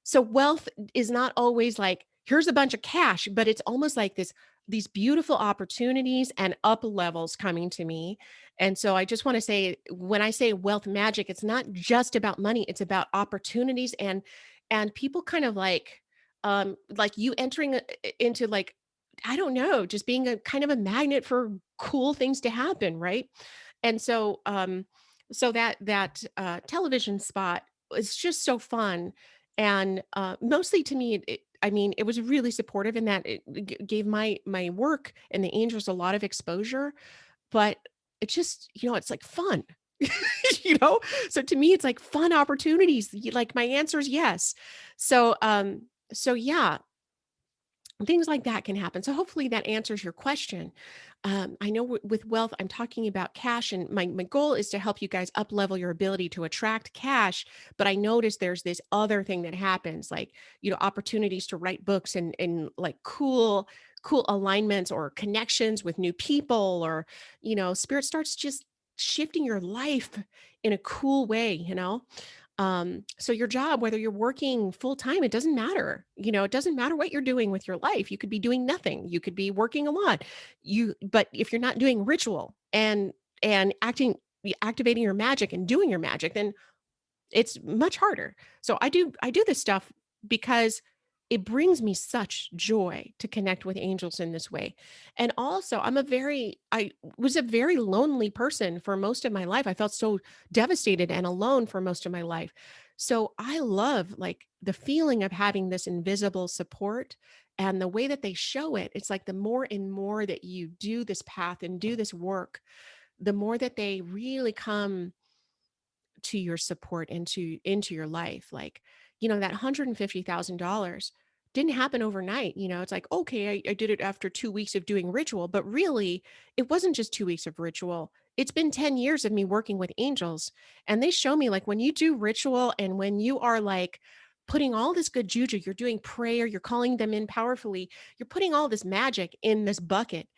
so wealth is not always like, here's a bunch of cash, but it's almost like these beautiful opportunities and up levels coming to me. And so I just want to say, when I say wealth magic, it's not just about money, it's about opportunities and people kind of like you entering into like, I don't know, just being a kind of a magnet for cool things to happen, right? And so so that television spot is just so fun. And mostly to me, I mean, it was really supportive in that it gave my work and the angels a lot of exposure, but it just, it's like fun. you know so to me it's like fun opportunities. Like my answer is yes. So yeah, things like that can happen. So hopefully that answers your question. I know with wealth, I'm talking about cash, and my goal is to help you guys up level your ability to attract cash. But I notice there's this other thing that happens, like opportunities to write books and like cool alignments or connections with new people, or spirit starts just shifting your life in a cool way. So your job, whether you're working full time, it doesn't matter. It doesn't matter what you're doing with your life. You could be doing nothing. You could be working a lot. But if you're not doing ritual and activating your magic and doing your magic, then it's much harder. So I do this stuff because it brings me such joy to connect with angels in this way. And also, I was a very lonely person for most of my life. I felt so devastated and alone for most of my life. So I love like the feeling of having this invisible support and the way that they show it. It's like the more and more that you do this path and do this work, the more that they really come to your support into your life. Like, that $150,000 didn't happen overnight. It's like, okay, I did it after 2 weeks of doing ritual, but really it wasn't just 2 weeks of ritual. It's been 10 years of me working with angels. And they show me like when you do ritual and when you are like putting all this good juju, you're doing prayer, you're calling them in powerfully, you're putting all this magic in this bucket.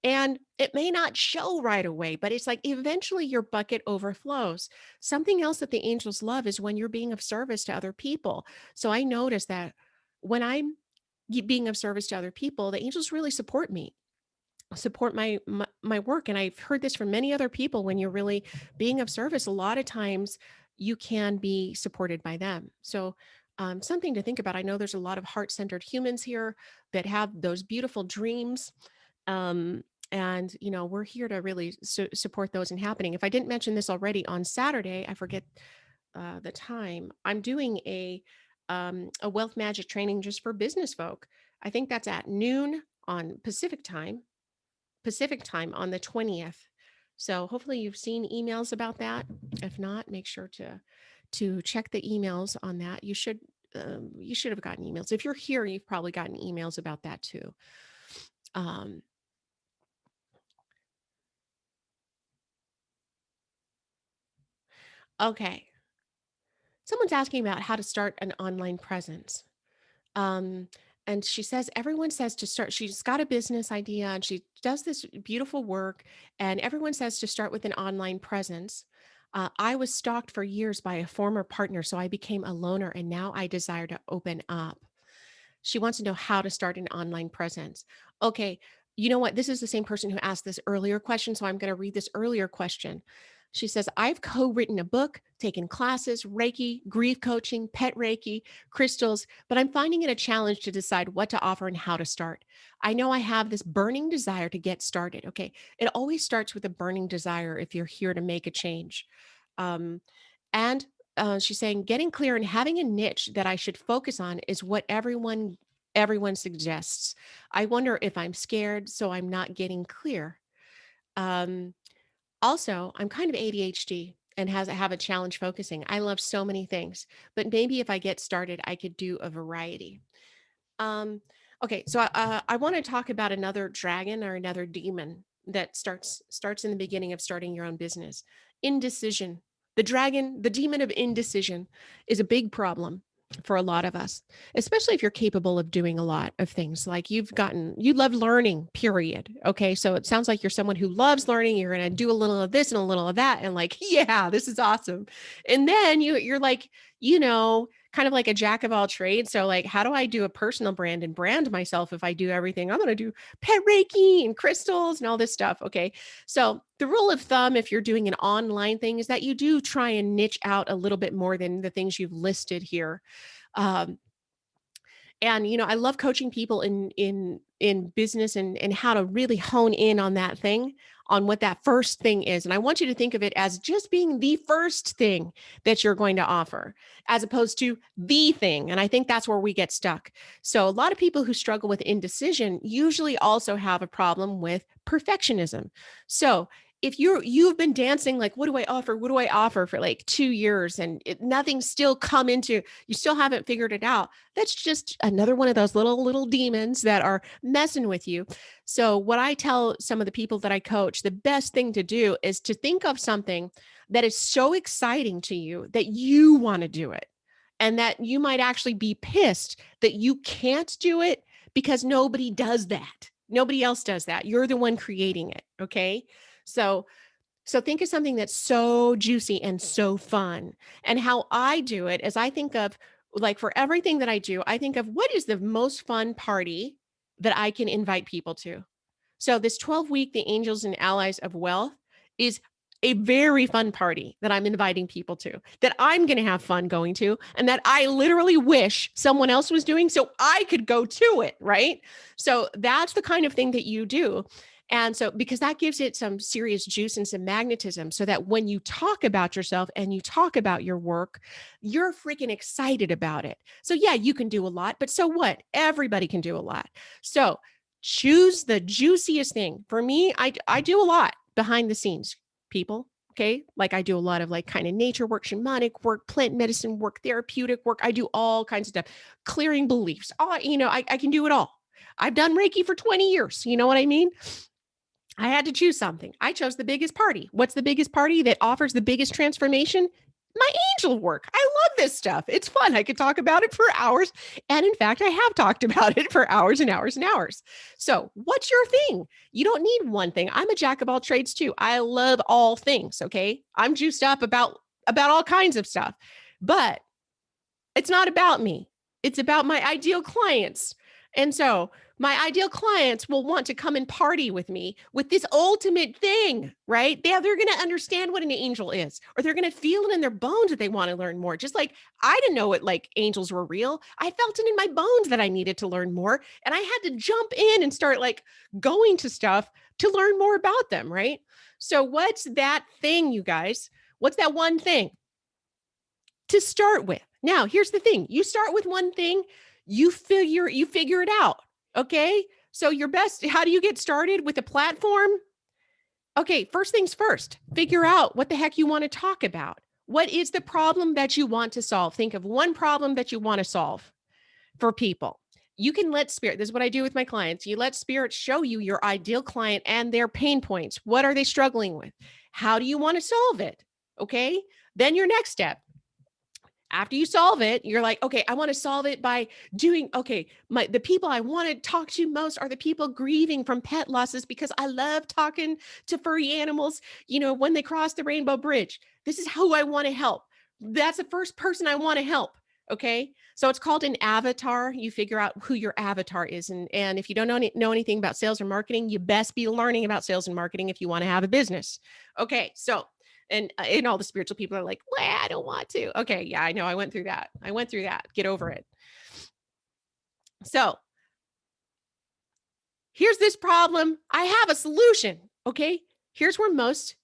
And it may not show right away, but it's like eventually your bucket overflows. Something else that the angels love is when you're being of service to other people. So I notice that when I'm being of service to other people, the angels really support my work. And I've heard this from many other people. When you're really being of service, a lot of times you can be supported by them. So something to think about. I know there's a lot of heart-centered humans here that have those beautiful dreams, um, and we're here to really support those in happening. If I didn't mention this already, on Saturday, I forget the time, I'm doing a wealth magic training just for business folk. I think that's at noon on Pacific time on the 20th. So hopefully you've seen emails about that. If not, make sure to check the emails on that. You should have gotten emails. If you're here, you've probably gotten emails about that too. Um, okay. Someone's asking about how to start an online presence. Um, and she says everyone says to start. She's got a business idea and she does this beautiful work, and everyone says to start with an online presence. I was stalked for years by a former partner, so I became a loner, and now I desire to open up. She wants to know how to start an online presence. Okay, you know what? This is the same person who asked this earlier question. So I'm going to read this earlier question. She says, I've co written a book, taken classes, Reiki, grief coaching, pet Reiki, crystals, but I'm finding it a challenge to decide what to offer and how to start. I know I have this burning desire to get started. Okay. It always starts with a burning desire if you're here to make a change. Um, and she's saying getting clear and having a niche that I should focus on is what everyone suggests. I wonder if I'm scared, so I'm not getting clear. Um, Also, I'm kind of ADHD and have a challenge focusing. I love so many things, but maybe if I get started, I could do a variety. Um, okay, so I want to talk about another dragon or another demon that starts in the beginning of starting your own business. Indecision. The dragon, the demon of indecision, is a big problem for a lot of us, especially if you're capable of doing a lot of things. Like you love learning, period. Okay, so it sounds like you're someone who loves learning. You're going to do a little of this and a little of that, and like, yeah, this is awesome. And then you're like, kind of like a jack of all trades. So, like, how do I do a personal brand and brand myself if I do everything? I'm going to do pet Reiki and crystals and all this stuff. Okay. So, the rule of thumb, if you're doing an online thing, is that you do try and niche out a little bit more than the things you've listed here. Um, and I love coaching people in business and how to really hone in on that thing, on what that first thing is. And I want you to think of it as just being the first thing that you're going to offer, as opposed to the thing. And I think that's where we get stuck. So a lot of people who struggle with indecision usually also have a problem with perfectionism. So if you've been dancing like, what do I offer for like 2 years, and nothing's still come into, you still haven't figured it out, that's just another one of those little demons that are messing with you. So what I tell some of the people that I coach, the best thing to do is to think of something that is so exciting to you that you want to do it, and that you might actually be pissed that you can't do it because nobody does that. Nobody else does that. You're the one creating it. Okay. So think of something that's so juicy and so fun. And how I do it is I think of, like, for everything that I do, I think of what is the most fun party that I can invite people to. So this 12-week The Angels and Allies of Wealth is a very fun party that I'm inviting people to, that I'm going to have fun going to, and that I literally wish someone else was doing so I could go to it, right? So that's the kind of thing that you do. And so, because that gives it some serious juice and some magnetism, so that when you talk about yourself and you talk about your work, you're freaking excited about it. So, yeah, you can do a lot, but so what? Everybody can do a lot. So, choose the juiciest thing. For me, I do a lot behind the scenes, people. Okay. Like, I do a lot of like kind of nature work, shamanic work, plant medicine work, therapeutic work. I do all kinds of stuff, clearing beliefs. Oh, I can do it all. I've done Reiki for 20 years. You know what I mean? I had to choose something. I chose the biggest party. What's the biggest party that offers the biggest transformation? My angel work. I love this stuff. It's fun. I could talk about it for hours. And in fact, I have talked about it for hours and hours and hours. So, what's your thing? You don't need one thing. I'm a jack of all trades too. I love all things. Okay. I'm juiced up about all kinds of stuff. But it's not about me. It's about my ideal clients. And so my ideal clients will want to come and party with me with this ultimate thing, right? They're going to understand what an angel is, or they're going to feel it in their bones that they want to learn more. Just like I didn't know it, like angels were real. I felt it in my bones that I needed to learn more. And I had to jump in and start like going to stuff to learn more about them, right? So what's that thing, you guys? What's that one thing to start with? Now, here's the thing. You start with one thing, you figure it out. Okay? So your best, how do you get started with a platform? Okay, first things first, figure out what the heck you want to talk about. What is the problem that you want to solve? Think of one problem that you want to solve for people. You can let spirit, this is what I do with my clients. You let spirit show you your ideal client and their pain points. What are they struggling with? How do you want to solve it? Okay. Then your next step, after you solve it, you're like, okay, I want to solve it by doing, okay, the people I want to talk to most are the people grieving from pet losses because I love talking to furry animals, when they cross the rainbow bridge. This is who I want to help. That's the first person I want to help. Okay. So it's called an avatar. You figure out who your avatar is. And if you don't know anything about sales or marketing, you best be learning about sales and marketing if you want to have a business. Okay. So and all the spiritual people are like, well, I don't want to. Okay, yeah, I know. I went through that. Get over it. So here's this problem. I have a solution. Okay. Here's where most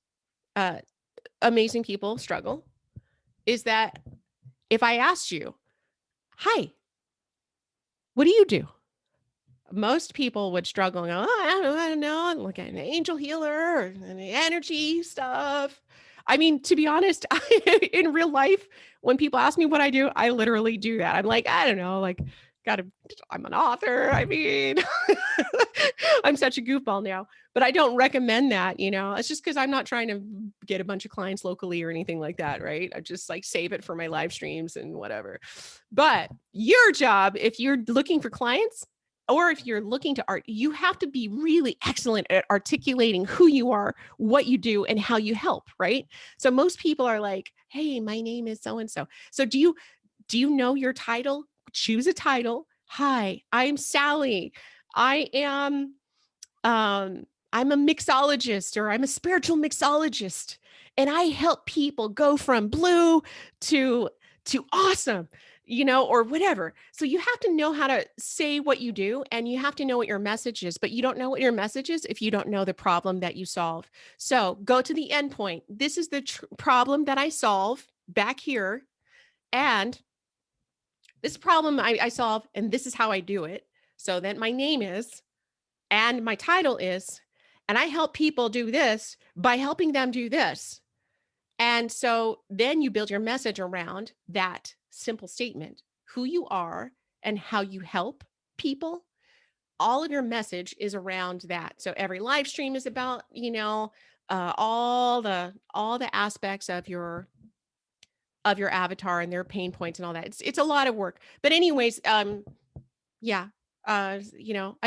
uh, amazing people struggle is that if I asked you, hi, what do you do? Most people would struggle and go, oh, I don't know. I'm like an angel healer and energy stuff. I mean, to be honest, in real life, when people ask me what I do, I literally do that. I'm like, I don't know, like, I'm an author. I mean, I'm such a goofball now, but I don't recommend that. It's just because I'm not trying to get a bunch of clients locally or anything like that. Right. I just like save it for my live streams and whatever. But your job, if you're looking for clients, or if you're looking to art, you have to be really excellent at articulating who you are, what you do, and how you help, right? So most people are like, "Hey, my name is so and so." So do you know your title? Choose a title. Hi, I'm Sally. I am I'm a mixologist or I'm a spiritual mixologist and I help people go from blue to awesome, or whatever. So you have to know how to say what you do and you have to know what your message is, but you don't know what your message is if you don't know the problem that you solve. So go to the end point. This is the problem that I solve back here. And this problem I solve, and this is how I do it. So then my name is, and my title is, and I help people do this by helping them do this. And so then you build your message around that simple statement, who you are and how you help people. All of your message is around that. So every live stream is about, all the aspects of your avatar and their pain points and all that. It's a lot of work. But anyways, yeah. I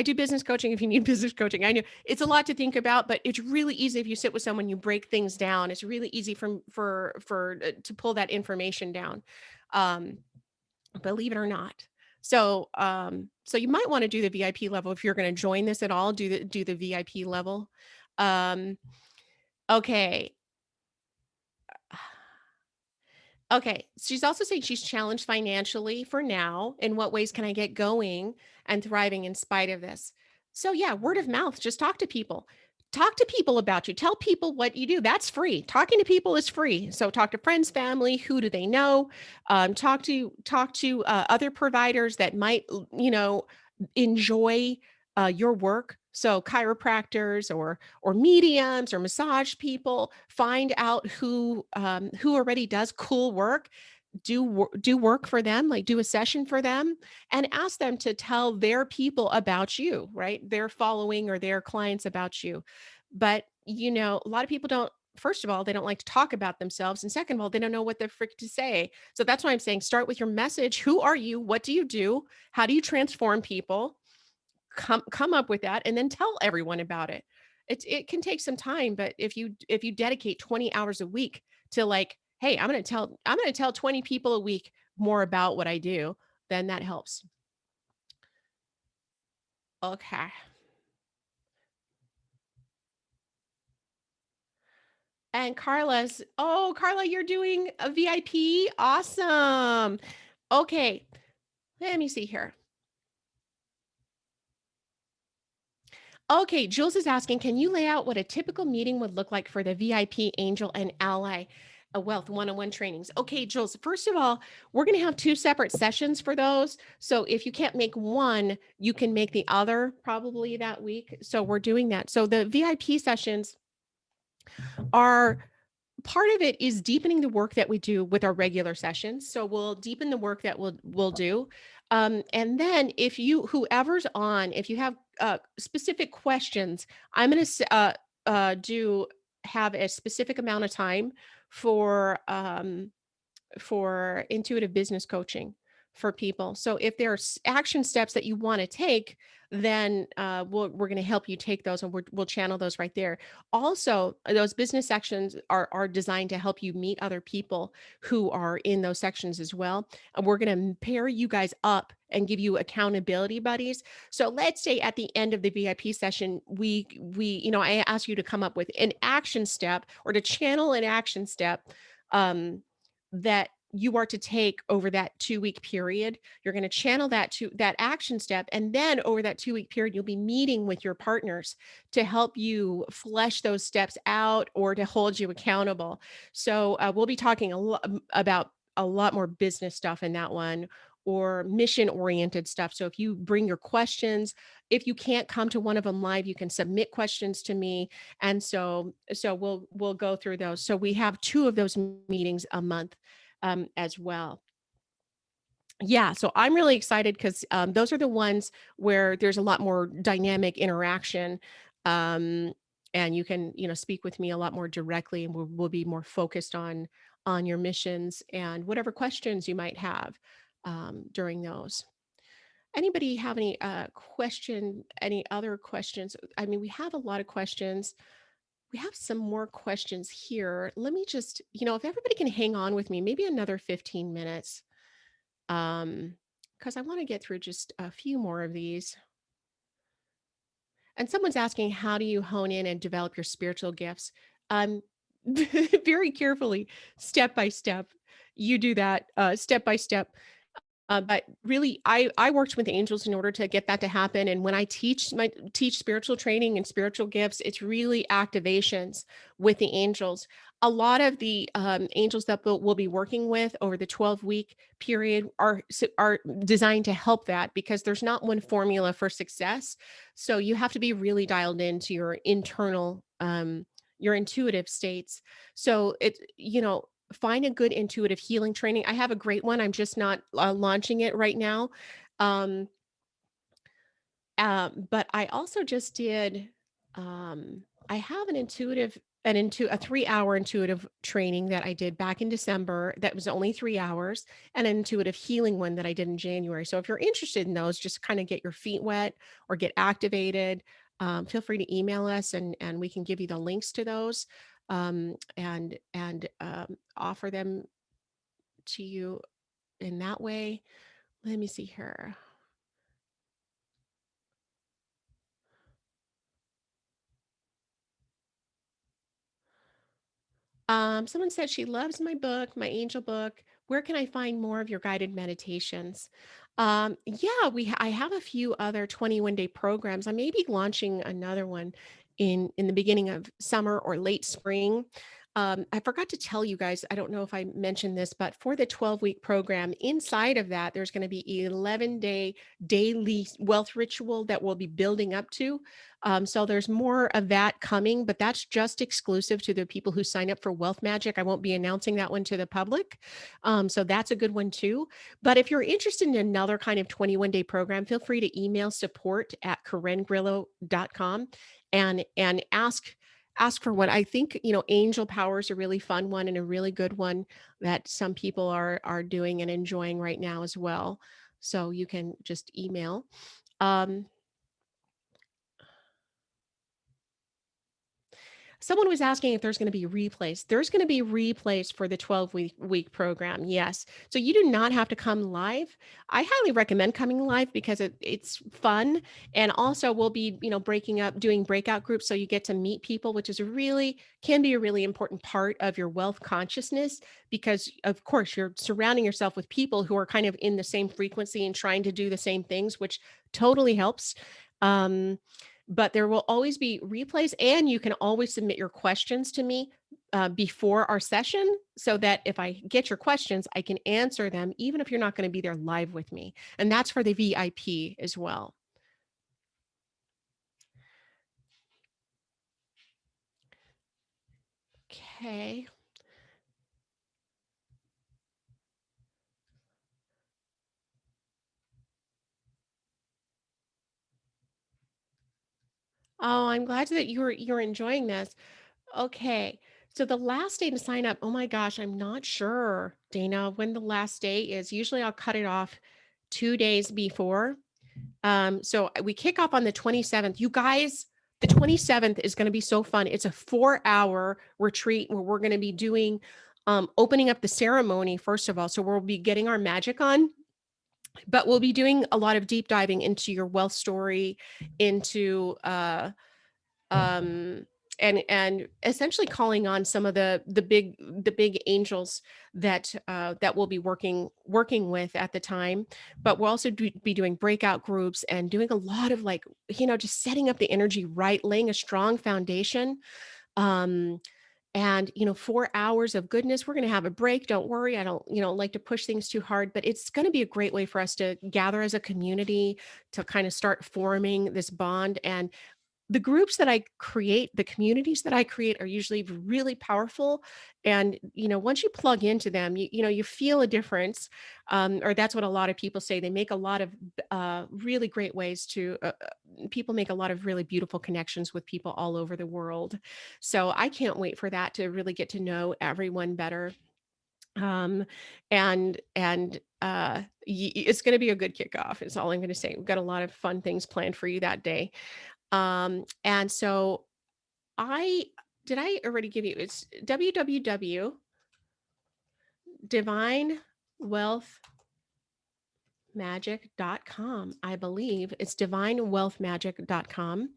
do business coaching if you need business coaching. I know it's a lot to think about, but it's really easy if you sit with someone, you break things down. It's really easy for to pull that information down. Um, believe it or not. So you might want to do the VIP level if you're going to join this at all, do the VIP level. Um, okay. Okay. She's also saying she's challenged financially for now. In what ways can I get going and thriving in spite of this? So, yeah, word of mouth, just talk to people. Talk to people about you. Tell people what you do. That's free. Talking to people is free. So talk to friends, family. Who do they know? Talk to other providers that might, enjoy your work. So chiropractors or mediums or massage people. Find out who already does cool work. Do work for them, like do a session for them, and ask them to tell their people about you, right? Their following or their clients about you. But a lot of people don't. First of all, they don't like to talk about themselves, and second of all, they don't know what the frick to say. So that's why I'm saying start with your message. Who are you? What do you do? How do you transform people? Come up with that and then tell everyone about it. It can take some time, but if you dedicate 20 hours a week to like, hey, I'm going to tell 20 people a week more about what I do, then that helps. Okay. And Carla, you're doing a VIP. Awesome. Okay. Let me see here. Okay, Jules is asking, can you lay out what a typical meeting would look like for the VIP Angel and Ally Wealth one-on-one trainings? Okay, Jules, first of all, we're going to have two separate sessions for those. So if you can't make one, you can make the other probably that week. So we're doing that. So the VIP sessions Our part of it is deepening the work that we do with our regular sessions. So we'll deepen the work that we'll do. And then if you whoever's on, if you have specific questions, I'm going to do have a specific amount of time for intuitive business coaching for people. So if there's action steps that you want to take, then we're going to help you take those, and we'll channel those right there. Also, those business sections are designed to help you meet other people who are in those sections as well. And we're going to pair you guys up and give you accountability buddies. So let's say at the end of the VIP session, I ask you to come up with an action step or to channel an action step. That you are to take over that 2-week period. You're going to channel that to that action step. And then over that 2-week period, you'll be meeting with your partners to help you flesh those steps out or to hold you accountable. So we'll be talking about a lot more business stuff in that one, or mission oriented stuff. So if you bring your questions, if you can't come to one of them live, you can submit questions to me. And so we'll go through those. So we have two of those meetings a month as well. Yeah, so I'm really excited because those are the ones where there's a lot more dynamic interaction, um, and you can, speak with me a lot more directly, and we'll be more focused on your missions and whatever questions you might have during those. Anybody have any other questions? I mean, we have a lot of questions. We have some more questions here. Let me just, if everybody can hang on with me, maybe another 15 minutes, because I want to get through just a few more of these. And someone's asking, how do you hone in and develop your spiritual gifts? Um, very carefully, step by step. You do that step by step. But really, I worked with angels in order to get that to happen. And when I teach spiritual training and spiritual gifts, it's really activations with the angels. A lot of the angels that we'll be working with over the 12-week period are designed to help that, because there's not one formula for success. So you have to be really dialed into your internal your intuitive states. So find a good intuitive healing training. I have a great one. I'm just not launching it right now. Um, but I also just did, I have a 3-hour intuitive training that I did back in December that was only 3 hours, and an intuitive healing one that I did in January. So if you're interested in those, just kind of get your feet wet or get activated, feel free to email us, and we can give you the links to those, and offer them to you in that way. Let me see here. Someone said she loves my book, my angel book. Where can I find more of your guided meditations? Yeah, I have a few other 21-day programs. I may be launching another one in the beginning of summer or late spring. I forgot to tell you guys, I don't know if I mentioned this, but for the 12-week program, inside of that, there's going to be 11-day daily wealth ritual that we'll be building up to. So there's more of that coming, but that's just exclusive to the people who sign up for Wealth Magic. I won't be announcing that one to the public. So that's a good one too. But if you're interested in another kind of 21-day program, feel free to email support@corengrillo.com and ask for one. I think, angel power is a really fun one and a really good one that some people are doing and enjoying right now as well. So you can just email. Um, Someone was asking if there's going to be replays. There's going to be replays for the 12-week program. Yes. So you do not have to come live. I highly recommend coming live because it's fun. And also we'll be, breaking up, doing breakout groups. So you get to meet people, which is can be a really important part of your wealth consciousness, because of course you're surrounding yourself with people who are kind of in the same frequency and trying to do the same things, which totally helps. Um, but there will always be replays, and you can always submit your questions to me before our session, so that if I get your questions, I can answer them, even if you're not going to be there live with me. And that's for the VIP as well. Okay. Oh, I'm glad that you're enjoying this. Okay. So the last day to sign up, oh my gosh, I'm not sure, Dana, when the last day is. Usually I'll cut it off 2 days before. So we kick off on the 27th. You guys, the 27th is going to be so fun. It's a 4-hour retreat where we're going to be doing opening up the ceremony first of all. So we'll be getting our magic on, but we'll be doing a lot of deep diving into your wealth story, into um and essentially calling on some of the big angels that we'll be working with at the time. But we'll also be doing breakout groups and doing a lot of, like, just setting up the energy right, laying a strong foundation. um and 4 hours of goodness. We're going to have a break, don't worry. I don't like to push things too hard, but it's going to be a great way for us to gather as a community, to kind of start forming this bond. And the groups that I create, the communities that I create, are usually really powerful. And, once you plug into them, you feel a difference. Or that's what a lot of people say. They make a lot of really great ways to, people make a lot of really beautiful connections with people all over the world. So I can't wait for that, to really get to know everyone better. Um, it's going to be a good kickoff, is all I'm going to say. We've got a lot of fun things planned for you that day. And so I did I already give you, it's www divine wealth magic.com. I believe it's divinewealthmagic.com.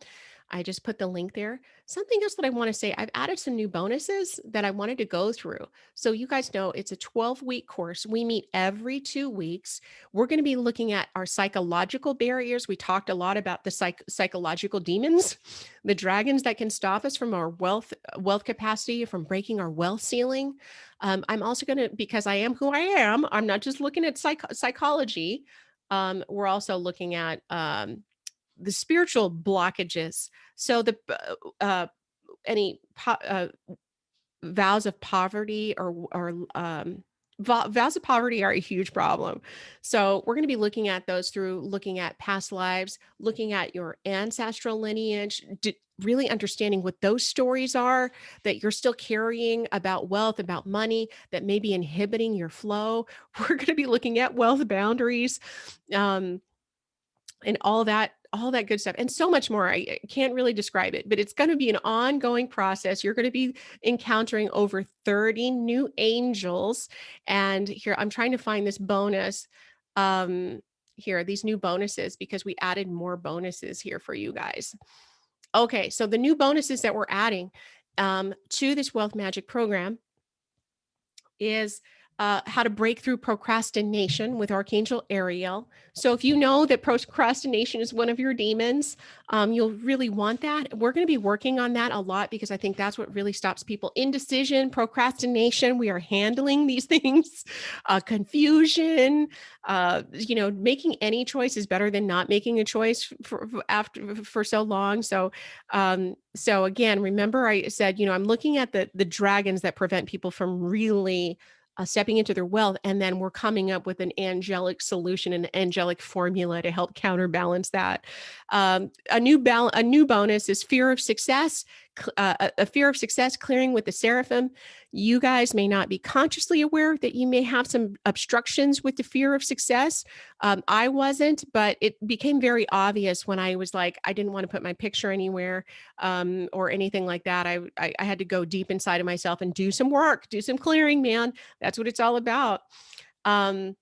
I just put the link there. Something else that I want to say, I've added some new bonuses that I wanted to go through. So you guys know it's a 12-week course. We meet every 2 weeks. We're going to be looking at our psychological barriers. We talked a lot about the psychological demons, the dragons that can stop us from our wealth capacity, from breaking our wealth ceiling. I'm also going to, because I am who I am, I'm not just looking at psychology. We're also looking at the spiritual blockages. So any vows of poverty, or vows of poverty are a huge problem. So we're going to be looking at those through looking at past lives, looking at your ancestral lineage, really understanding what those stories are that you're still carrying about wealth, about money, that may be inhibiting your flow. We're going to be looking at wealth boundaries. And all that good stuff, and so much more. I can't really describe it, but it's going to be an ongoing process. You're going to be encountering over 30 new angels. And here I'm trying to find this bonus. Here, these new bonuses, because we added more bonuses here for you guys. Okay, so the new bonuses that we're adding to this wealth magic program is how to break through procrastination with Archangel Ariel. So if you know that procrastination is one of your demons, you'll really want that. We're going to be working on that a lot, because I think that's what really stops people. Indecision, procrastination. We are handling these things. Confusion. Making any choice is better than not making a choice for so long. So again, remember I said, I'm looking at the dragons that prevent people from really stepping into their wealth, and then we're coming up with an angelic solution, an angelic formula to help counterbalance that. A new bonus is fear of success. A fear of success clearing with the seraphim. You guys may not be consciously aware that you may have some obstructions with the fear of success. I wasn't, but it became very obvious when I was like, I didn't want to put my picture anywhere, or anything like that. I had to go deep inside of myself and do some work, do some clearing, man. That's what it's all about. Um,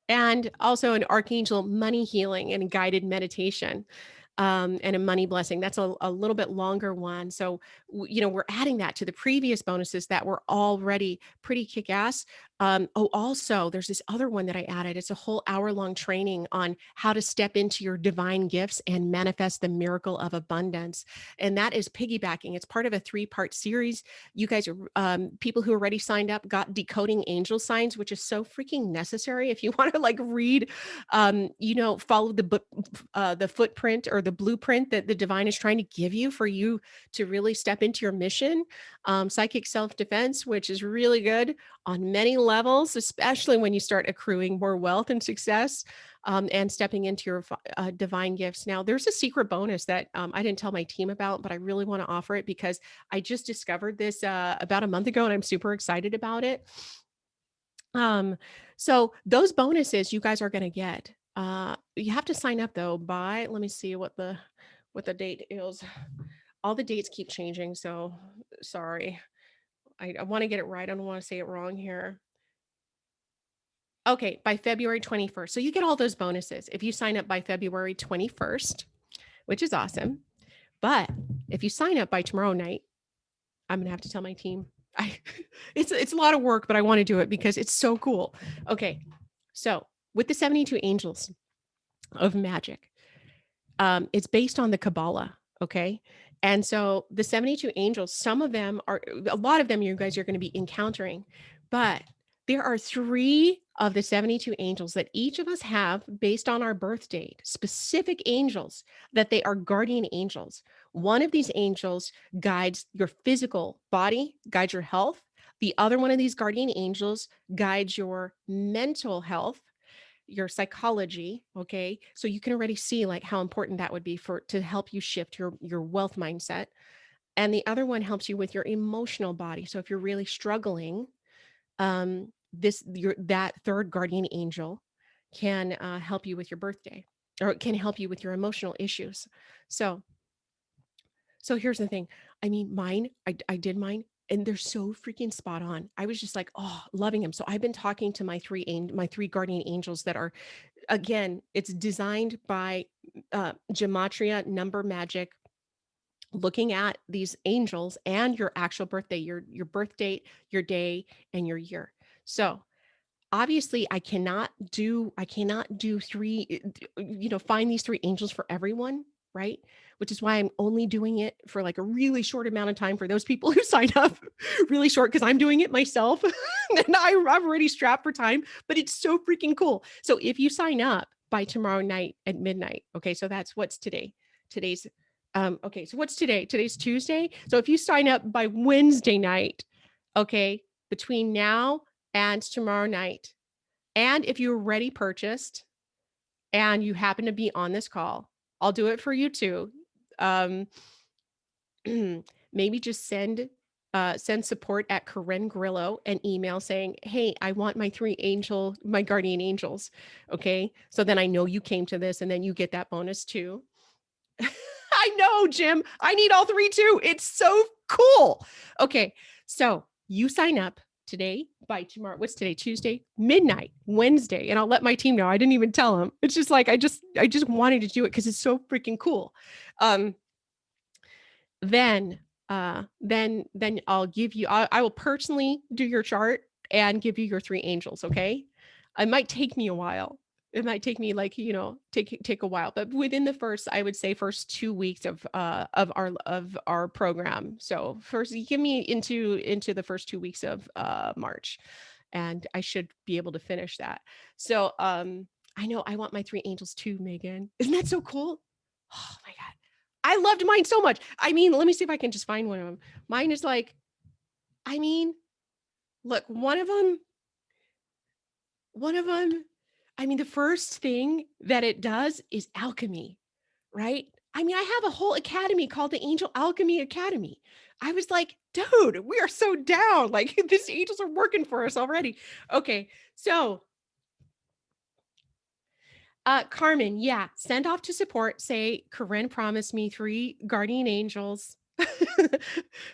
and also an archangel money healing and guided meditation, and a money blessing. That's a little bit longer one. So, we're adding that to the previous bonuses that were already pretty kick ass. Also, there's this other one that I added. It's a whole hour-long training on how to step into your divine gifts and manifest the miracle of abundance. And that is piggybacking. It's part of a 3-part series. You guys are, people who already signed up got decoding angel signs, which is so freaking necessary if you want to, like, read, follow the footprint, or or the blueprint that the divine is trying to give you for you to really step into your mission. Psychic self defense, which is really good on many levels, especially when you start accruing more wealth and success, and stepping into your divine gifts. Now, there's a secret bonus that I didn't tell my team about, but I really want to offer it because I just discovered this about a month ago and I'm super excited about it. Um, so those bonuses you guys are going to get. You have to sign up though by, let me see what the date is. All the dates keep changing, so sorry. I want to get it right. I don't want to say it wrong here. Okay, by February 21st. So you get all those bonuses if you sign up by February 21st, which is awesome. But if you sign up by tomorrow night, I'm gonna have to tell my team. I it's a lot of work, but I want to do it because it's so cool. Okay, so with the 72 angels of magic, it's based on the Kabbalah. Okay. And so the 72 angels, some of them are, a lot of them you guys are going to be encountering, but there are three of the 72 angels that each of us have based on our birth date, specific angels that they are guardian angels. One of these angels guides your physical body, guides your health. The other one of these guardian angels guides your mental health, your psychology. Okay, so you can already see like how important that would be for to help you shift your wealth mindset. And the other one helps you with your emotional body. So if you're really struggling, this your that third guardian angel can help you with your birthday, or it can help you with your emotional issues. So here's the thing. I mean, I did mine and they're so freaking spot on. I was just like, oh, loving them. So I've been talking to my three guardian angels that are, again, it's designed by gematria, number magic, looking at these angels and your actual birthday, your birth date, your day, and your year. So obviously I cannot do three, find these three angels for everyone, right? Which is why I'm only doing it for like a really short amount of time for those people who signed up. Really short, because I'm doing it myself and I'm already strapped for time, but it's so freaking cool. So if you sign up by tomorrow night at midnight, okay, so that's what's today. Today's okay, so what's today? Today's Tuesday. So if you sign up by Wednesday night, okay, between now and tomorrow night, and if you're already purchased and you happen to be on this call, I'll do it for you too. Um, maybe just send support at Corinne Grillo an email saying, "Hey, I want my guardian angels." Okay, so then I know you came to this, and then you get that bonus too. I know, Jim. I need all three too. It's so cool. Okay, so you sign up today by tomorrow. What's today? Tuesday, midnight, Wednesday, and I'll let my team know. I didn't even tell them. It's just like I just wanted to do it because it's so freaking cool. Um, then I'll give you. I will personally do your chart and give you your three angels. Okay, it might take me a while. It might take me like take a while, but within the first, I would say first 2 weeks of our program. So first, you give me into the first 2 weeks of March, and I should be able to finish that. So I know I want my three angels too, Megan. Isn't that so cool? Oh my god. I loved mine so much. I mean, let me see if I can just find one of them. Mine is like, I mean, look, one of them, I mean, the first thing that it does is alchemy, right? I mean, I have a whole academy called the Angel Alchemy Academy. I was like, dude, we are so down. Like, these angels are working for us already. Okay, so Carmen, yeah, send off to support. Say, Corinne promised me three guardian angels.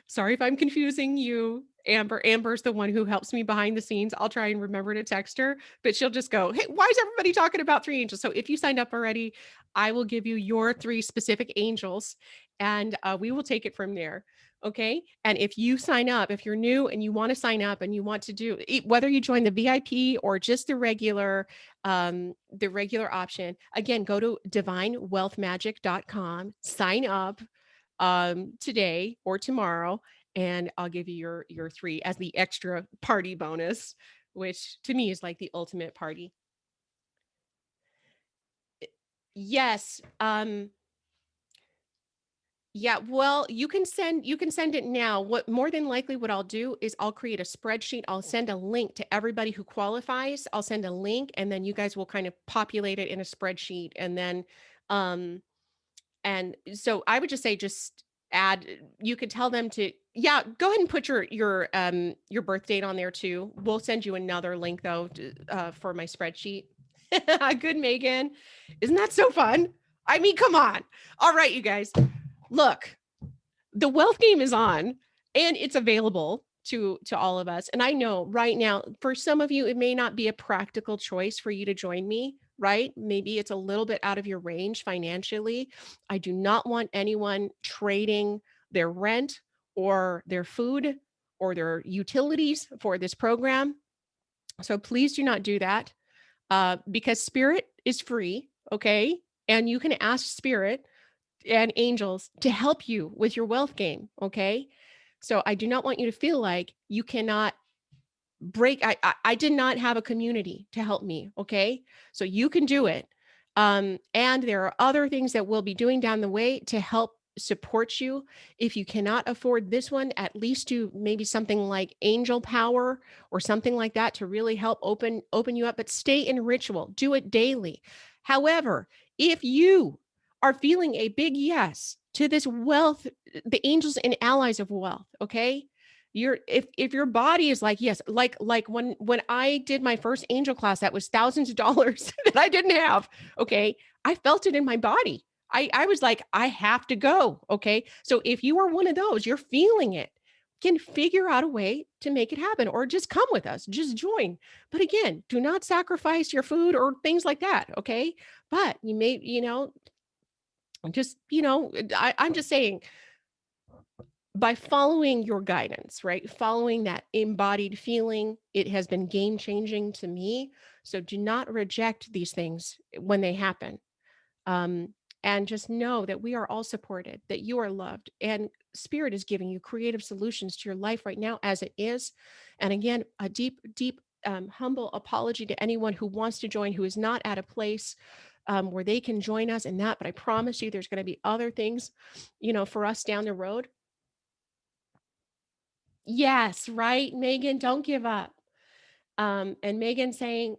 Sorry if I'm confusing you. Amber's the one who helps me behind the scenes. I'll try and remember to text her, but she'll just go, "Hey, why is everybody talking about three angels?" So if you signed up already, I will give you your three specific angels, and we will take it from there. Okay. And if you sign up, if you're new and you want to sign up and you want to do whether you join the VIP or just the regular option, again, go to divinewealthmagic.com, sign up today or tomorrow, and I'll give you your three as the extra party bonus, which to me is like the ultimate party. Yes. Yeah, well, you can send it now. What more than likely what I'll do is I'll create a spreadsheet. I'll send a link to everybody who qualifies. I'll send a link and then you guys will kind of populate it in a spreadsheet um and so I would just say just add you could tell them to yeah, go ahead and put your birth date on there too. We'll send you another link though for my spreadsheet. Good Megan. Isn't that so fun? I mean, come on. All right, you guys. Look, the wealth game is on and it's available to all of us. And I know right now for some of you it may not be a practical choice for you to join me, right? Maybe it's a little bit out of your range financially. I do not want anyone trading their rent or their food or their utilities for this program. So please do not do that because spirit is free, okay? And you can ask spirit and angels to help you with your wealth game. Okay. So I do not want you to feel like you cannot break. I did not have a community to help me. Okay. So you can do it. And there are other things that we'll be doing down the way to help support you. If you cannot afford this one, at least do maybe something like angel power or something like that to really help open you up, but stay in ritual, do it daily. However, if you are feeling a big yes to this wealth, the angels and allies of wealth, okay? You're if your body is like yes, like when I did my first angel class that was thousands of dollars that I didn't have, okay? I felt it in my body. I was like I have to go, okay? So if you are one of those, you're feeling it, can figure out a way to make it happen or just come with us, just join. But again, do not sacrifice your food or things like that, okay? But you may, just, I'm just saying by following your guidance, right? Following that embodied feeling, it has been game changing to me. So do not reject these things when they happen. Um, and just know that we are all supported, that you are loved, and Spirit is giving you creative solutions to your life right now as it is. And again, a deep, deep, humble apology to anyone who wants to join, who is not at a place where they can join us in that. But I promise you, there's going to be other things, for us down the road. Yes, right, Megan, don't give up. And Megan saying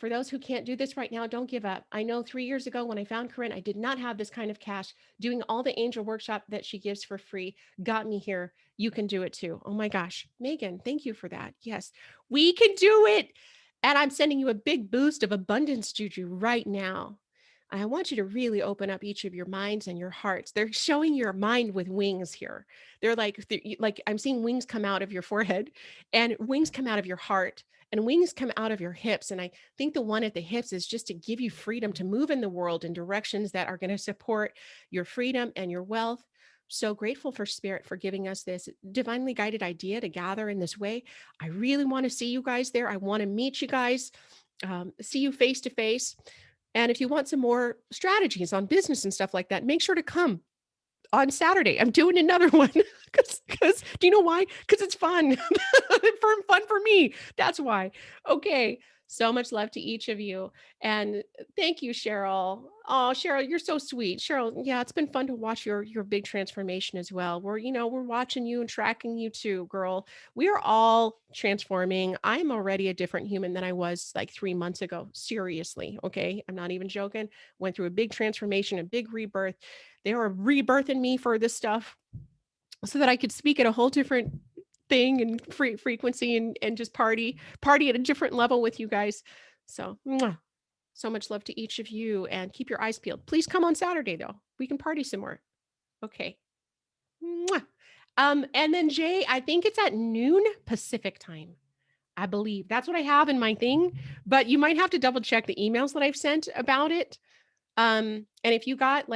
for those who can't do this right now, don't give up. I know 3 years ago when I found Corinne, I did not have this kind of cash. Doing all the angel workshop that she gives for free got me here. You can do it too. Oh my gosh, Megan, thank you for that. Yes, we can do it. And I'm sending you a big boost of abundance juju right now. I want you to really open up each of your minds and your hearts. They're showing your mind with wings here. They're like I'm seeing wings come out of your forehead and wings come out of your heart and wings come out of your hips. And I think the one at the hips is just to give you freedom to move in the world in directions that are going to support your freedom and your wealth. So grateful for Spirit for giving us this divinely guided idea to gather in this way. I really want to see you guys there. I want to meet you guys, see you face to face. And if you want some more strategies on business and stuff like that, make sure to come on Saturday. I'm doing another one because do you know why? Because it's fun. Fun for me. That's why. Okay. So much love to each of you. And thank you, Cheryl. Oh, Cheryl, you're so sweet. Cheryl, yeah, it's been fun to watch your big transformation as well. We're watching you and tracking you too, girl. We are all transforming. I'm already a different human than I was like 3 months ago. Seriously. Okay. I'm not even joking. Went through a big transformation, a big rebirth. They were rebirthing me for this stuff so that I could speak at a whole different thing and frequency and just party at a different level with you guys. So, so much love to each of you and keep your eyes peeled. Please come on Saturday though. We can party some more. Okay. Mwah. And then Jay, I think it's at noon Pacific time. I believe that's what I have in my thing, but you might have to double check the emails that I've sent about it. And if you got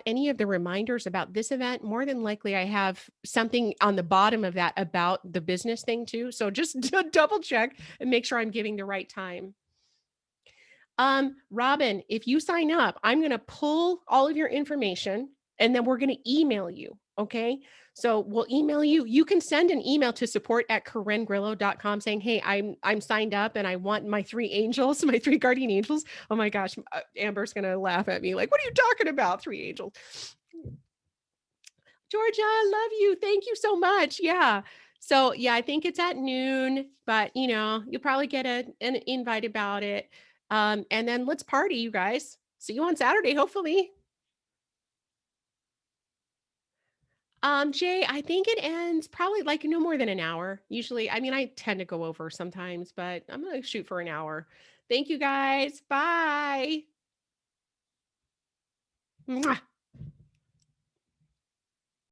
any of the reminders about this event, more than likely I have something on the bottom of that about the business thing too. So just double check and make sure I'm giving the right time. Robin, if you sign up, I'm going to pull all of your information and then we're going to email you. Okay. So we'll email you. You can send an email to support@corengrillo.com saying, hey, I'm signed up and I want my 3 angels, my 3 guardian angels. Oh my gosh. Amber's going to laugh at me. Like, what are you talking about? 3 angels. Georgia, love you. Thank you so much. Yeah. So, yeah, I think it's at noon, but you'll probably get an invite about it. And then let's party, you guys. See you on Saturday, hopefully. Jay, I think it ends probably like no more than an hour. Usually, I mean, I tend to go over sometimes, but I'm gonna shoot for an hour. Thank you guys. Bye. Mwah.